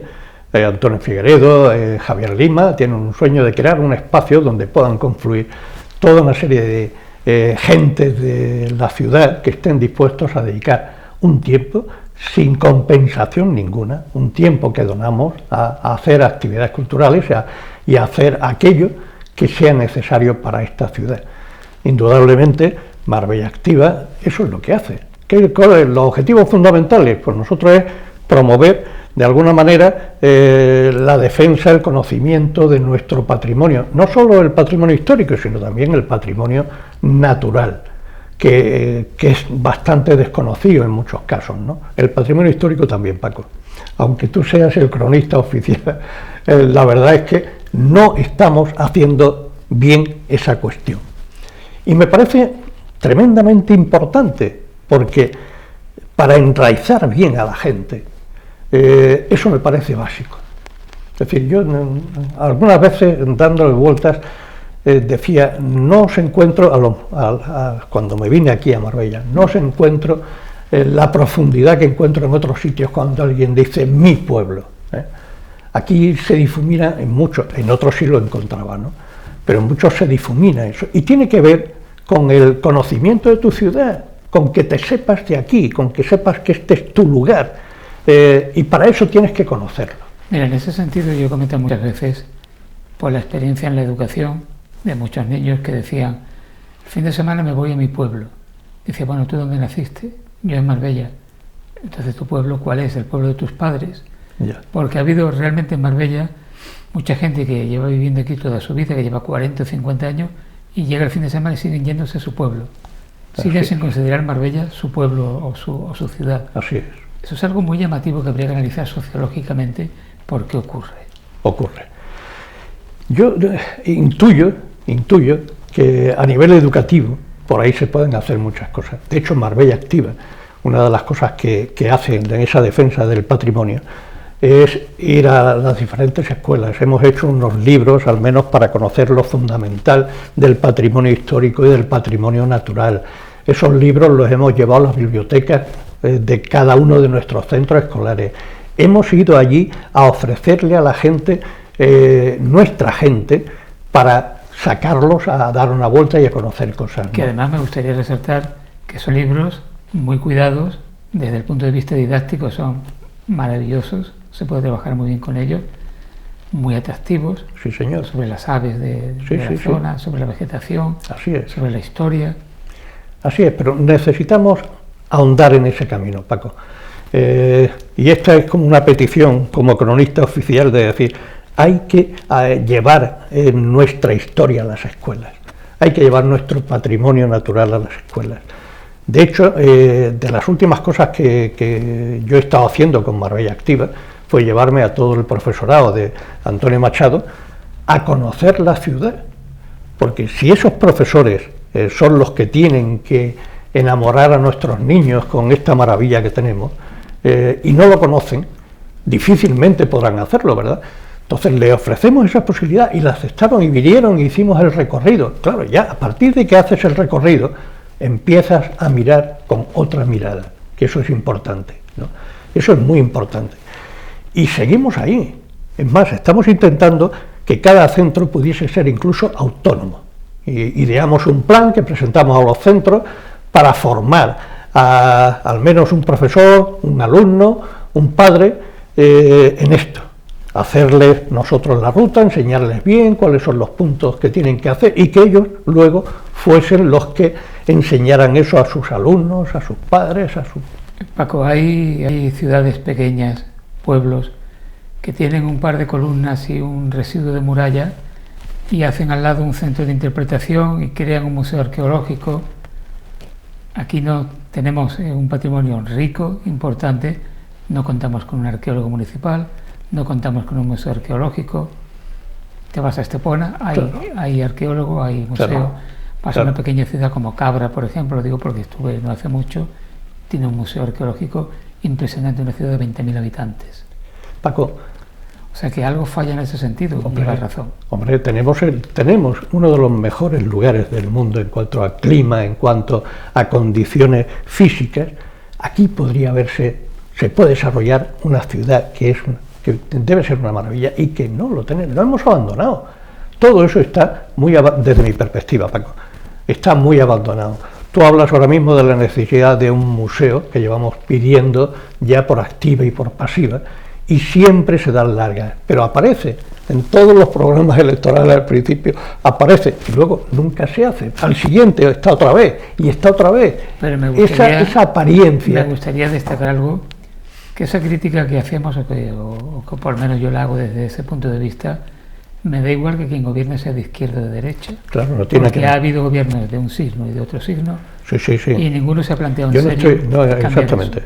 Antonio Figueredo, Javier Lima, tienen un sueño de crear un espacio donde puedan confluir toda una serie de gentes de la ciudad que estén dispuestos a dedicar un tiempo sin compensación ninguna, un tiempo que donamos a hacer actividades culturales y a hacer aquello que sea necesario para esta ciudad. Indudablemente, Marbella Activa, eso es lo que hace. Los objetivos fundamentales, pues nosotros es promover de alguna manera la defensa, el conocimiento de nuestro patrimonio, no solo el patrimonio histórico, sino también el patrimonio natural, que es bastante desconocido en muchos casos, ¿no? El patrimonio histórico también, Paco. Aunque tú seas el cronista oficial, la verdad es que no estamos haciendo bien esa cuestión. Y me parece tremendamente importante, porque para enraizar bien a la gente, eso me parece básico. Es decir, yo algunas veces dándole vueltas decía, no os encuentro, cuando me vine aquí a Marbella, no os encuentro la profundidad que encuentro en otros sitios cuando alguien dice mi pueblo. Aquí se difumina en muchos, en otros sí lo encontraba, ¿no? Pero en muchos se difumina eso. Y tiene que ver con el conocimiento de tu ciudad, con que te sepas de aquí, con que sepas que este es tu lugar. Y para eso tienes que conocerlo. Mira, en ese sentido yo comento muchas veces por la experiencia en la educación de muchos niños que decían, el fin de semana me voy a mi pueblo. Dice, bueno, ¿tú dónde naciste? Yo en Marbella. Entonces, ¿tu pueblo cuál es? ¿El pueblo de tus padres? Ya. Porque ha habido realmente en Marbella mucha gente que lleva viviendo aquí toda su vida, que lleva 40 o 50 años, y llega el fin de semana y siguen yéndose a su pueblo. Siguen sin considerar Marbella su pueblo o su ciudad. Así es. Eso es algo muy llamativo que habría que analizar sociológicamente por qué ocurre. Yo intuyo que a nivel educativo por ahí se pueden hacer muchas cosas. De hecho, Marbella Activa, una de las cosas que hacen en esa defensa del patrimonio es ir a las diferentes escuelas. Hemos hecho unos libros, al menos para conocer lo fundamental del patrimonio histórico y del patrimonio natural. Esos libros los hemos llevado a las bibliotecas de cada uno de nuestros centros escolares. Hemos ido allí a ofrecerle a la gente, nuestra gente, para sacarlos a dar una vuelta y a conocer cosas, ¿no? Que además me gustaría resaltar que son libros muy cuidados, desde el punto de vista didáctico son maravillosos, se puede trabajar muy bien con ellos, muy atractivos. Sí, señor. Sobre las aves de la zona, sobre la vegetación, así es, sobre la historia. Así es, pero necesitamos ahondar en ese camino, Paco. Y esta es como una petición, como cronista oficial, de decir, hay que llevar nuestra historia a las escuelas, hay que llevar nuestro patrimonio natural a las escuelas. De hecho, de las últimas cosas que yo he estado haciendo con Marbella Activa fue llevarme a todo el profesorado de Antonio Machado a conocer la ciudad, porque si esos profesores son los que tienen que enamorar a nuestros niños con esta maravilla que tenemos, y no lo conocen, difícilmente podrán hacerlo, ¿verdad? Entonces le ofrecemos esa posibilidad y la aceptaron y vinieron y hicimos el recorrido. Claro, ya a partir de que haces el recorrido, empiezas a mirar con otra mirada, que eso es importante, ¿no? Eso es muy importante. Y seguimos ahí. Es más, estamos intentando que cada centro pudiese ser incluso autónomo. Ideamos un plan que presentamos a los centros para formar al menos un profesor, un alumno, un padre en esto. Hacerles nosotros la ruta, enseñarles bien cuáles son los puntos que tienen que hacer y que ellos luego fuesen los que enseñaran eso a sus alumnos, a sus padres, a sus... Paco, hay ciudades pequeñas, pueblos, que tienen un par de columnas y un residuo de muralla y hacen al lado un centro de interpretación y crean un museo arqueológico. Aquí no tenemos un patrimonio rico, importante, no contamos con un arqueólogo municipal, no contamos con un museo arqueológico. Te vas a Estepona, hay arqueólogo, hay museo. Vas a una pequeña ciudad como Cabra, por ejemplo, lo digo porque estuve no hace mucho, tiene un museo arqueológico impresionante, una ciudad de 20.000 habitantes. Paco, o sea que algo falla en ese sentido, llevas razón. Hombre, tenemos uno de los mejores lugares del mundo en cuanto a clima, en cuanto a condiciones físicas. Aquí podría se puede desarrollar una ciudad que debe ser una maravilla y que no lo tenemos, lo hemos abandonado. Todo eso está desde mi perspectiva, Paco, está muy abandonado. Tú hablas ahora mismo de la necesidad de un museo que llevamos pidiendo ya por activa y por pasiva, y siempre se dan largas, pero aparece en todos los programas electorales al principio, aparece y luego nunca se hace. Al siguiente está otra vez y está otra vez. Pero me gustaría, esa apariencia. Me gustaría destacar algo, que esa crítica que hacemos, o que por lo menos yo la hago desde ese punto de vista, me da igual que quien gobierne sea de izquierda o de derecha. Claro, no tiene porque ha habido gobiernos de un signo y de otro signo. Sí. Y ninguno se ha planteado en serio. Exactamente.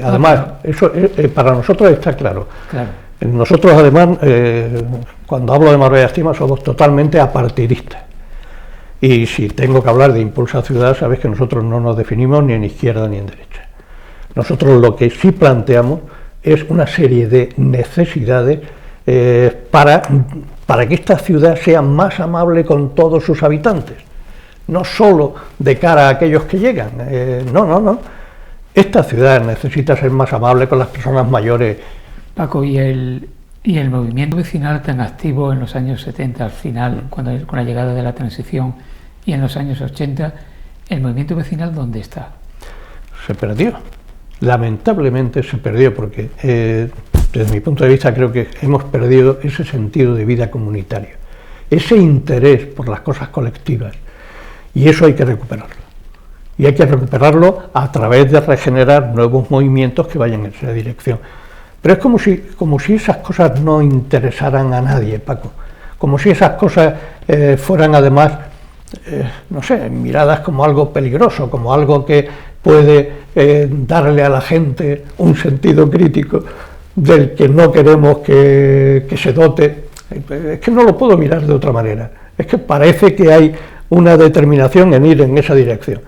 Además, eso para nosotros está claro. Claro. Nosotros, además, cuando hablo de Marbella Activa, somos totalmente apartidistas. Y si tengo que hablar de Impulsa Ciudad, sabes que nosotros no nos definimos ni en izquierda ni en derecha. Nosotros lo que sí planteamos es una serie de necesidades para que esta ciudad sea más amable con todos sus habitantes, no solo de cara a aquellos que llegan, no. Esta ciudad necesita ser más amable con las personas mayores. Paco, ¿y el movimiento vecinal tan activo en los años 70 al final, con la llegada de la transición, y en los años 80, el movimiento vecinal dónde está? Se perdió, lamentablemente se perdió, porque desde mi punto de vista creo que hemos perdido ese sentido de vida comunitario, ese interés por las cosas colectivas, y eso hay que recuperarlo. Y hay que recuperarlo a través de regenerar nuevos movimientos que vayan en esa dirección. Pero es como si esas cosas no interesaran a nadie, Paco. Como si esas cosas fueran además, no sé, miradas como algo peligroso, como algo que puede darle a la gente un sentido crítico del que no queremos que se dote. Es que no lo puedo mirar de otra manera. Es que parece que hay una determinación en ir en esa dirección.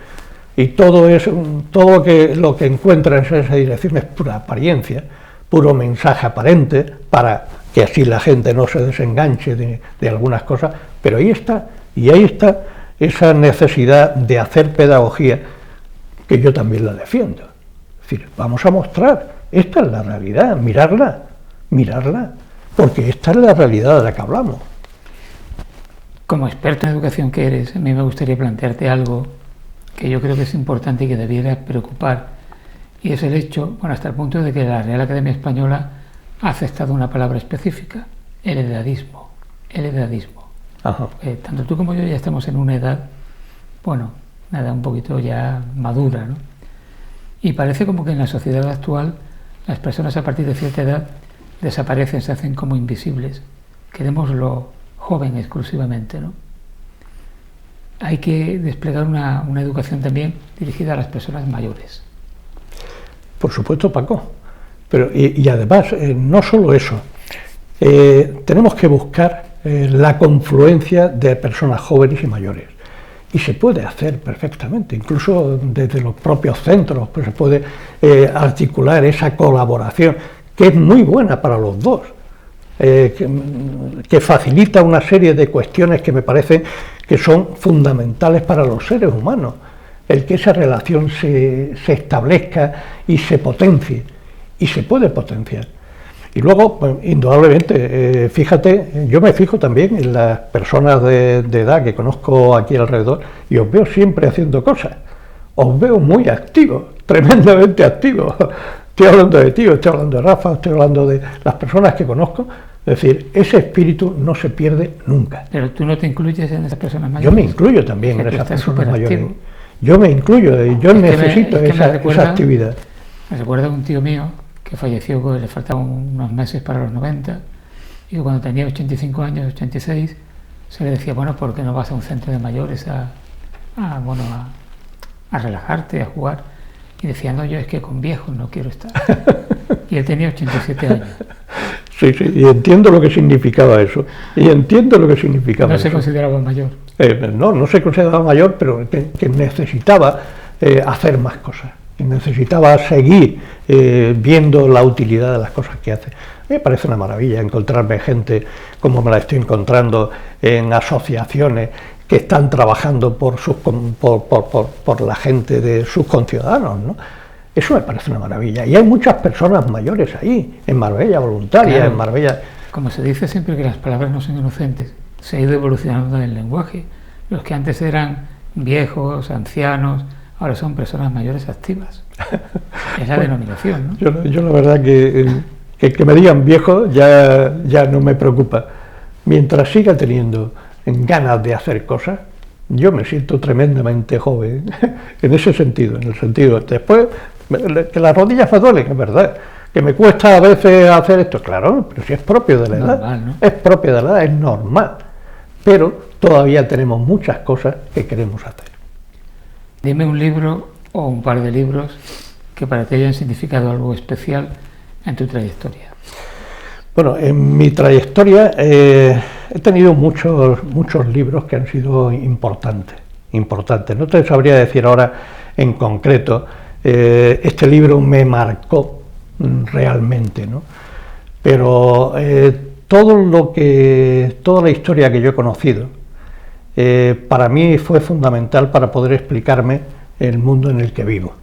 Y todo lo que encuentras en esa dirección es pura apariencia, puro mensaje aparente, para que así la gente no se desenganche de algunas cosas, pero ahí está esa necesidad de hacer pedagogía, que yo también la defiendo. Es decir, vamos a mostrar, esta es la realidad, mirarla, porque esta es la realidad de la que hablamos. Como experto en educación que eres, a mí me gustaría plantearte algo que yo creo que es importante y que debiera preocupar, y es el hecho, hasta el punto de que la Real Academia Española ha aceptado una palabra específica, el edadismo. Tanto tú como yo ya estamos en una edad, una edad un poquito ya madura, ¿no? Y parece como que en la sociedad actual las personas a partir de cierta edad desaparecen, se hacen como invisibles, queremos lo joven exclusivamente, ¿no? Hay que desplegar una educación también dirigida a las personas mayores. Por supuesto, Paco, pero y además no solo eso, tenemos que buscar la confluencia de personas jóvenes y mayores, y se puede hacer perfectamente, incluso desde los propios centros, pues se puede articular esa colaboración, que es muy buena para los dos, que facilita una serie de cuestiones que me parecen que son fundamentales para los seres humanos, el que esa relación se establezca y se potencie, y se puede potenciar. Y luego, pues, indudablemente, fíjate, yo me fijo también en las personas de edad que conozco aquí alrededor, y os veo siempre haciendo cosas, os veo muy activos, tremendamente activos. Estoy hablando de ti, estoy hablando de Rafa, estoy hablando de las personas que conozco. Es decir, ese espíritu no se pierde nunca. Pero tú no te incluyes en esas personas mayores. Yo me incluyo también en esas personas mayores. Yo me incluyo, yo necesito esa actividad. Me recuerda un tío mío que falleció, que le faltaban unos meses para los 90, y cuando tenía 85 años, 86, se le decía, ¿por qué no vas a un centro de mayores a relajarte, a jugar? Y decía, no, yo es que con viejos no quiero estar. Y él tenía 87 años. Sí, y entiendo lo que significaba eso. No se consideraba mayor. No se consideraba mayor, pero que necesitaba hacer más cosas. Que necesitaba seguir viendo la utilidad de las cosas que hace. Me parece una maravilla encontrarme gente como me la estoy encontrando en asociaciones que están trabajando por la gente de sus conciudadanos, ¿no? Eso me parece una maravilla. Y hay muchas personas mayores ahí, en Marbella, voluntarias, claro. En Marbella. Como se dice siempre que las palabras no son inocentes, se ha ido evolucionando en el lenguaje. Los que antes eran viejos, ancianos, ahora son personas mayores activas. Es la denominación, ¿no? Yo la verdad que me digan viejo ya no me preocupa. Mientras siga teniendo ganas de hacer cosas, yo me siento tremendamente joven, en ese sentido, después que las rodillas me duelen, es verdad, que me cuesta a veces hacer esto, claro, pero si es propio de la edad, normal, ¿no? Es propio de la edad, es normal, pero todavía tenemos muchas cosas que queremos hacer. Dime un libro o un par de libros que para ti hayan significado algo especial en tu trayectoria. Bueno, en mi trayectoria he tenido muchos libros que han sido importantes. No te sabría decir ahora en concreto este libro me marcó realmente, ¿no? Pero toda la historia que yo he conocido, para mí fue fundamental para poder explicarme el mundo en el que vivo.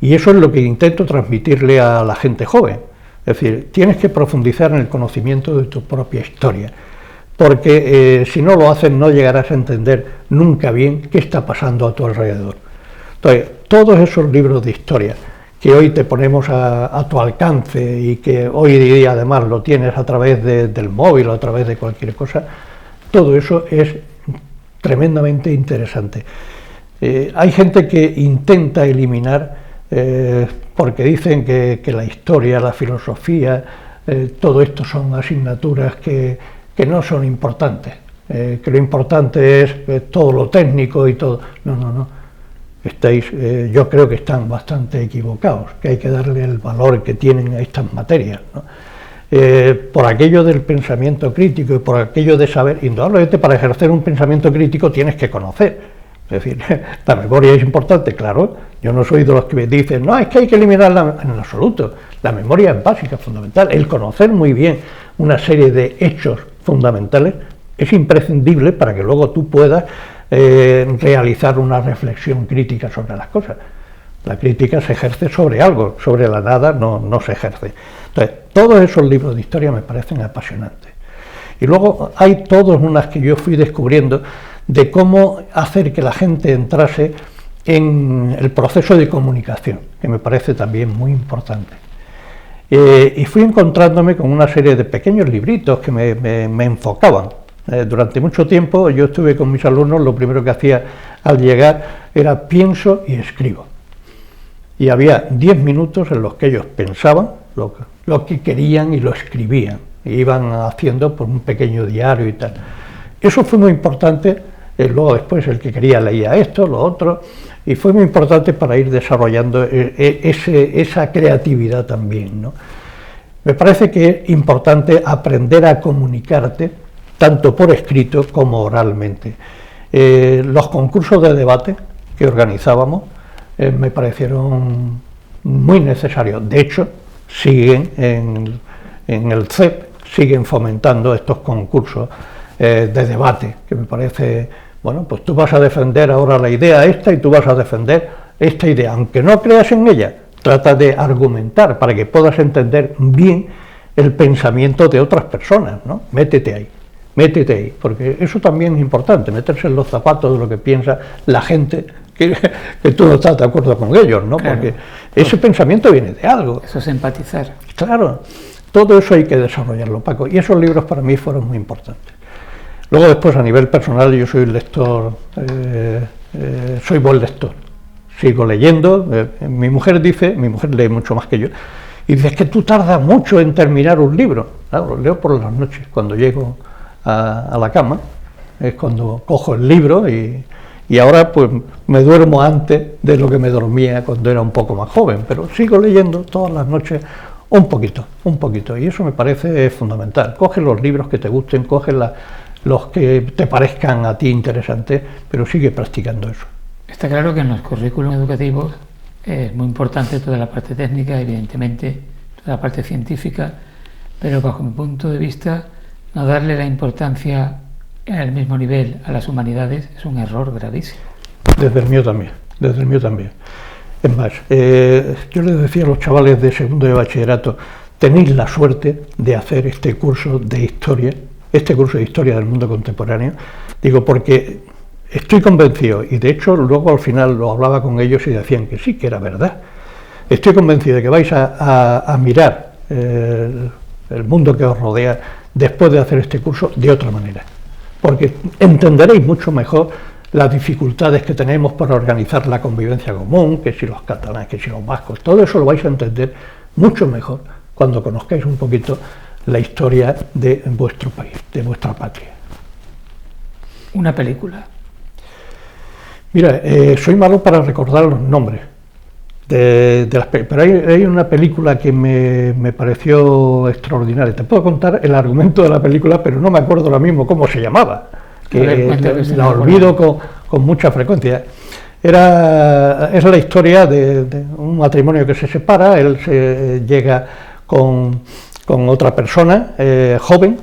Y eso es lo que intento transmitirle a la gente joven. Es decir, tienes que profundizar en el conocimiento de tu propia historia, porque si no lo haces no llegarás a entender nunca bien qué está pasando a tu alrededor. Entonces, todos esos libros de historia que hoy te ponemos a tu alcance y que hoy día además lo tienes a través del móvil o a través de cualquier cosa, todo eso es tremendamente interesante. Hay gente que intenta eliminar, porque dicen que la historia, la filosofía, todo esto son asignaturas que no son importantes, que lo importante es todo lo técnico y todo. No. Yo creo que están bastante equivocados, que hay que darle el valor que tienen a estas materias, ¿no? Por aquello del pensamiento crítico y por aquello de saber, indudablemente para ejercer un pensamiento crítico tienes que conocer. Es decir, la memoria es importante, claro. Yo no soy de los que me dicen, no, es que hay que eliminarla, en absoluto. La memoria es básica, fundamental. El conocer muy bien una serie de hechos fundamentales es imprescindible para que luego tú puedas realizar una reflexión crítica sobre las cosas. La crítica se ejerce sobre algo, sobre la nada no se ejerce. Entonces, todos esos libros de historia me parecen apasionantes. Y luego hay todas unas que yo fui descubriendo de cómo hacer que la gente entrase en el proceso de comunicación, que me parece también muy importante. Y fui encontrándome con una serie de pequeños libritos que me enfocaban. Durante mucho tiempo yo estuve con mis alumnos, lo primero que hacía al llegar era pienso y escribo. Y había 10 minutos en los que ellos pensaban lo que querían y lo escribían. E iban haciendo por un pequeño diario y tal. Eso fue muy importante. Luego después el que quería leía esto, lo otro, y fue muy importante para ir desarrollando esa creatividad también, ¿no? Me parece que es importante aprender a comunicarte tanto por escrito como oralmente. Los concursos de debate que organizábamos me parecieron muy necesarios. De hecho, siguen en el CEP, siguen fomentando estos concursos de debate, que me parece, bueno, pues tú vas a defender ahora la idea esta y tú vas a defender esta idea, aunque no creas en ella, trata de argumentar para que puedas entender bien el pensamiento de otras personas, ¿no? Métete ahí, porque eso también es importante, meterse en los zapatos de lo que piensa la gente que tú no estás de acuerdo con ellos, ¿no? Claro, porque ese pensamiento viene de algo. Eso es empatizar. Claro, todo eso hay que desarrollarlo, Paco, y esos libros para mí fueron muy importantes. Luego después, a nivel personal, yo soy lector, soy buen lector, sigo leyendo. Mi mujer lee mucho más que yo, y dice, es que tú tardas mucho en terminar un libro. Claro, lo leo por las noches, cuando llego a la cama, es cuando cojo el libro y ahora pues me duermo antes de lo que me dormía cuando era un poco más joven, pero sigo leyendo todas las noches un poquito, y eso me parece fundamental. Coge los libros que te gusten, coge los que te parezcan a ti interesantes, pero sigue practicando eso. Está claro que en los currículos educativos es muy importante toda la parte técnica, evidentemente, toda la parte científica, pero bajo mi punto de vista, no darle la importancia en el mismo nivel a las humanidades es un error gravísimo. Desde el mío también. Es más, yo les decía a los chavales de segundo de bachillerato, tenéis la suerte de hacer este curso de historia del mundo contemporáneo, digo, porque estoy convencido, y de hecho luego al final lo hablaba con ellos y decían que sí, que era verdad. Estoy convencido de que vais a mirar el mundo que os rodea después de hacer este curso de otra manera, porque entenderéis mucho mejor las dificultades que tenemos para organizar la convivencia común, que si los catalanes, que si los vascos, todo eso lo vais a entender mucho mejor cuando conozcáis un poquito la historia de vuestro país, de vuestra patria. Una película. Mira, soy malo para recordar los nombres de las películas, pero hay una película que me pareció extraordinaria. Te puedo contar el argumento de la película, pero no me acuerdo ahora mismo cómo se llamaba, que la olvido con mucha frecuencia. Es la historia de un matrimonio que se separa, él llega con otra persona, joven,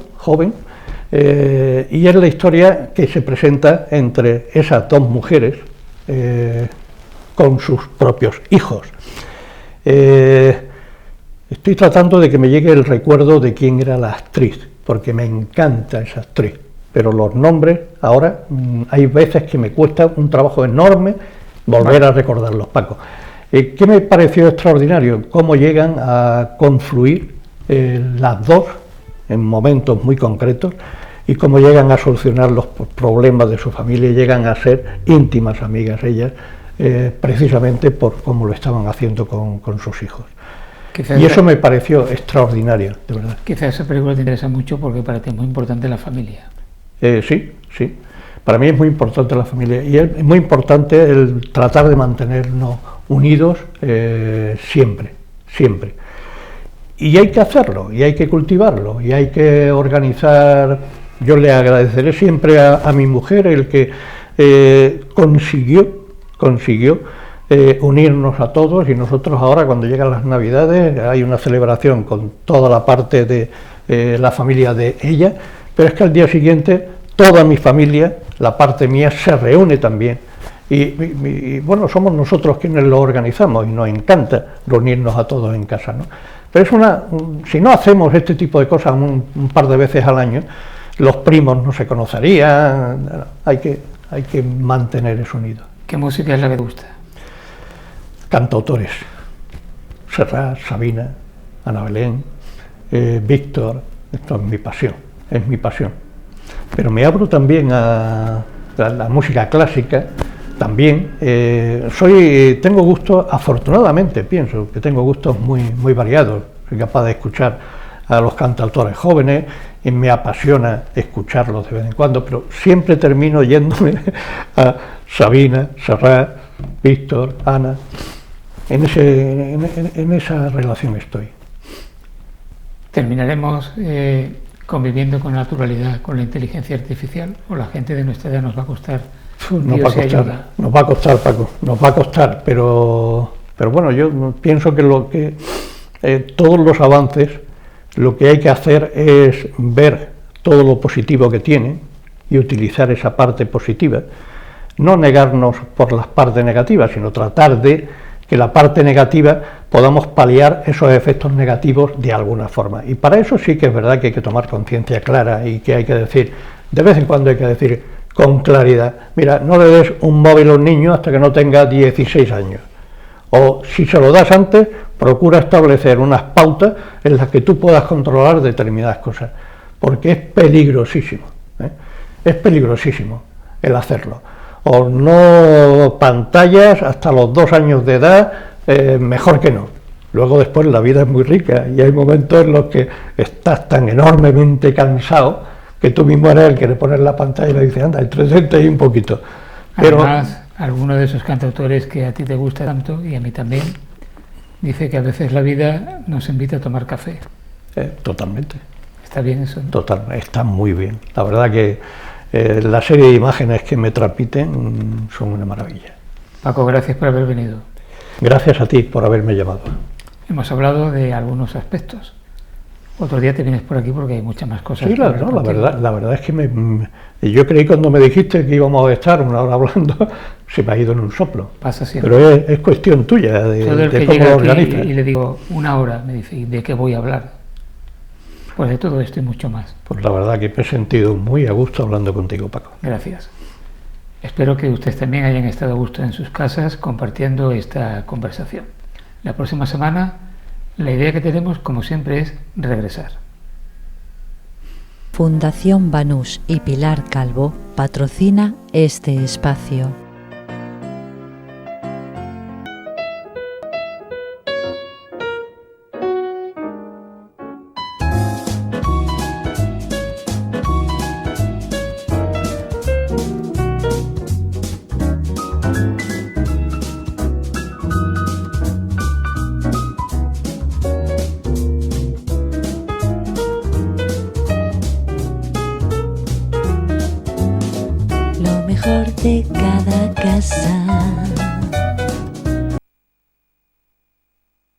y es la historia que se presenta entre esas dos mujeres con sus propios hijos. Estoy tratando de que me llegue el recuerdo de quién era la actriz, porque me encanta esa actriz, pero los nombres ahora hay veces que me cuesta un trabajo enorme volver a recordarlos, Paco. ¿Qué me pareció extraordinario? Cómo llegan a confluir las dos en momentos muy concretos y cómo llegan a solucionar los problemas de su familia y llegan a ser íntimas amigas ellas, precisamente por cómo lo estaban haciendo con sus hijos. Y eso me pareció extraordinario, de verdad. Quizás esa película te interesa mucho porque para ti es muy importante la familia. Sí. Para mí es muy importante la familia y es muy importante el tratar de mantenernos unidos siempre. Y hay que hacerlo, y hay que cultivarlo, y hay que organizar. Yo le agradeceré siempre a mi mujer el que consiguió unirnos a todos, y nosotros ahora, cuando llegan las Navidades, hay una celebración con toda la parte de la familia de ella, pero es que al día siguiente toda mi familia, la parte mía, se reúne también. Y bueno, somos nosotros quienes lo organizamos y nos encanta reunirnos a todos en casa, ¿no? Pero si no hacemos este tipo de cosas un par de veces al año, los primos no se conocerían. Hay que mantener eso unido. ¿Qué música es la que te gusta? Cantautores: Serrat, Sabina, Ana Belén, Víctor. Esto es mi pasión. Pero me abro también a la música clásica, también. Tengo gustos, afortunadamente pienso que tengo gustos muy variados. Soy capaz de escuchar a los cantautores jóvenes y me apasiona escucharlos de vez en cuando, pero siempre termino yéndome a Sabina, Serrat, Víctor, Ana. En esa relación estoy. Terminaremos conviviendo con naturalidad con la inteligencia artificial, o la gente de nuestra edad nos va a costar. Nos va a costar, Paco, nos va a costar, pero bueno, yo pienso que todos los avances, lo que hay que hacer es ver todo lo positivo que tiene y utilizar esa parte positiva, no negarnos por las partes negativas, sino tratar de que la parte negativa podamos paliar esos efectos negativos de alguna forma. Y para eso sí que es verdad que hay que tomar conciencia clara y que hay que decir, de vez en cuando hay que decir con claridad, mira, no le des un móvil a un niño hasta que no tenga 16 años. O si se lo das antes, procura establecer unas pautas en las que tú puedas controlar determinadas cosas, porque es peligrosísimo, es peligrosísimo el hacerlo. O no pantallas hasta los 2 años de edad, mejor que no. Luego después la vida es muy rica y hay momentos en los que estás tan enormemente cansado que tú mismo eres el que le pones la pantalla y le dices, anda, entretente ahí un poquito. Pero además, alguno de esos cantautores que a ti te gusta tanto, y a mí también, dice que a veces la vida nos invita a tomar café. Totalmente. ¿Está bien eso? Total, está muy bien. La verdad que la serie de imágenes que me transmiten son una maravilla. Paco, gracias por haber venido. Gracias a ti por haberme llamado. Hemos hablado de algunos aspectos. Otro día te vienes por aquí porque hay muchas más cosas. Sí, la verdad es que yo creí cuando me dijiste que íbamos a estar una hora hablando, se me ha ido en un soplo. Pasa siempre. Pero es cuestión tuya de cómo lo organizas. Y le digo, una hora, me dice, ¿de qué voy a hablar? Pues de todo esto y mucho más. Pues la verdad que me he sentido muy a gusto hablando contigo, Paco. Gracias. Espero que ustedes también hayan estado a gusto en sus casas compartiendo esta conversación. La próxima semana, la idea que tenemos, como siempre, es regresar. Fundación Banús y Pilar Calvo patrocina este espacio. De cada casa.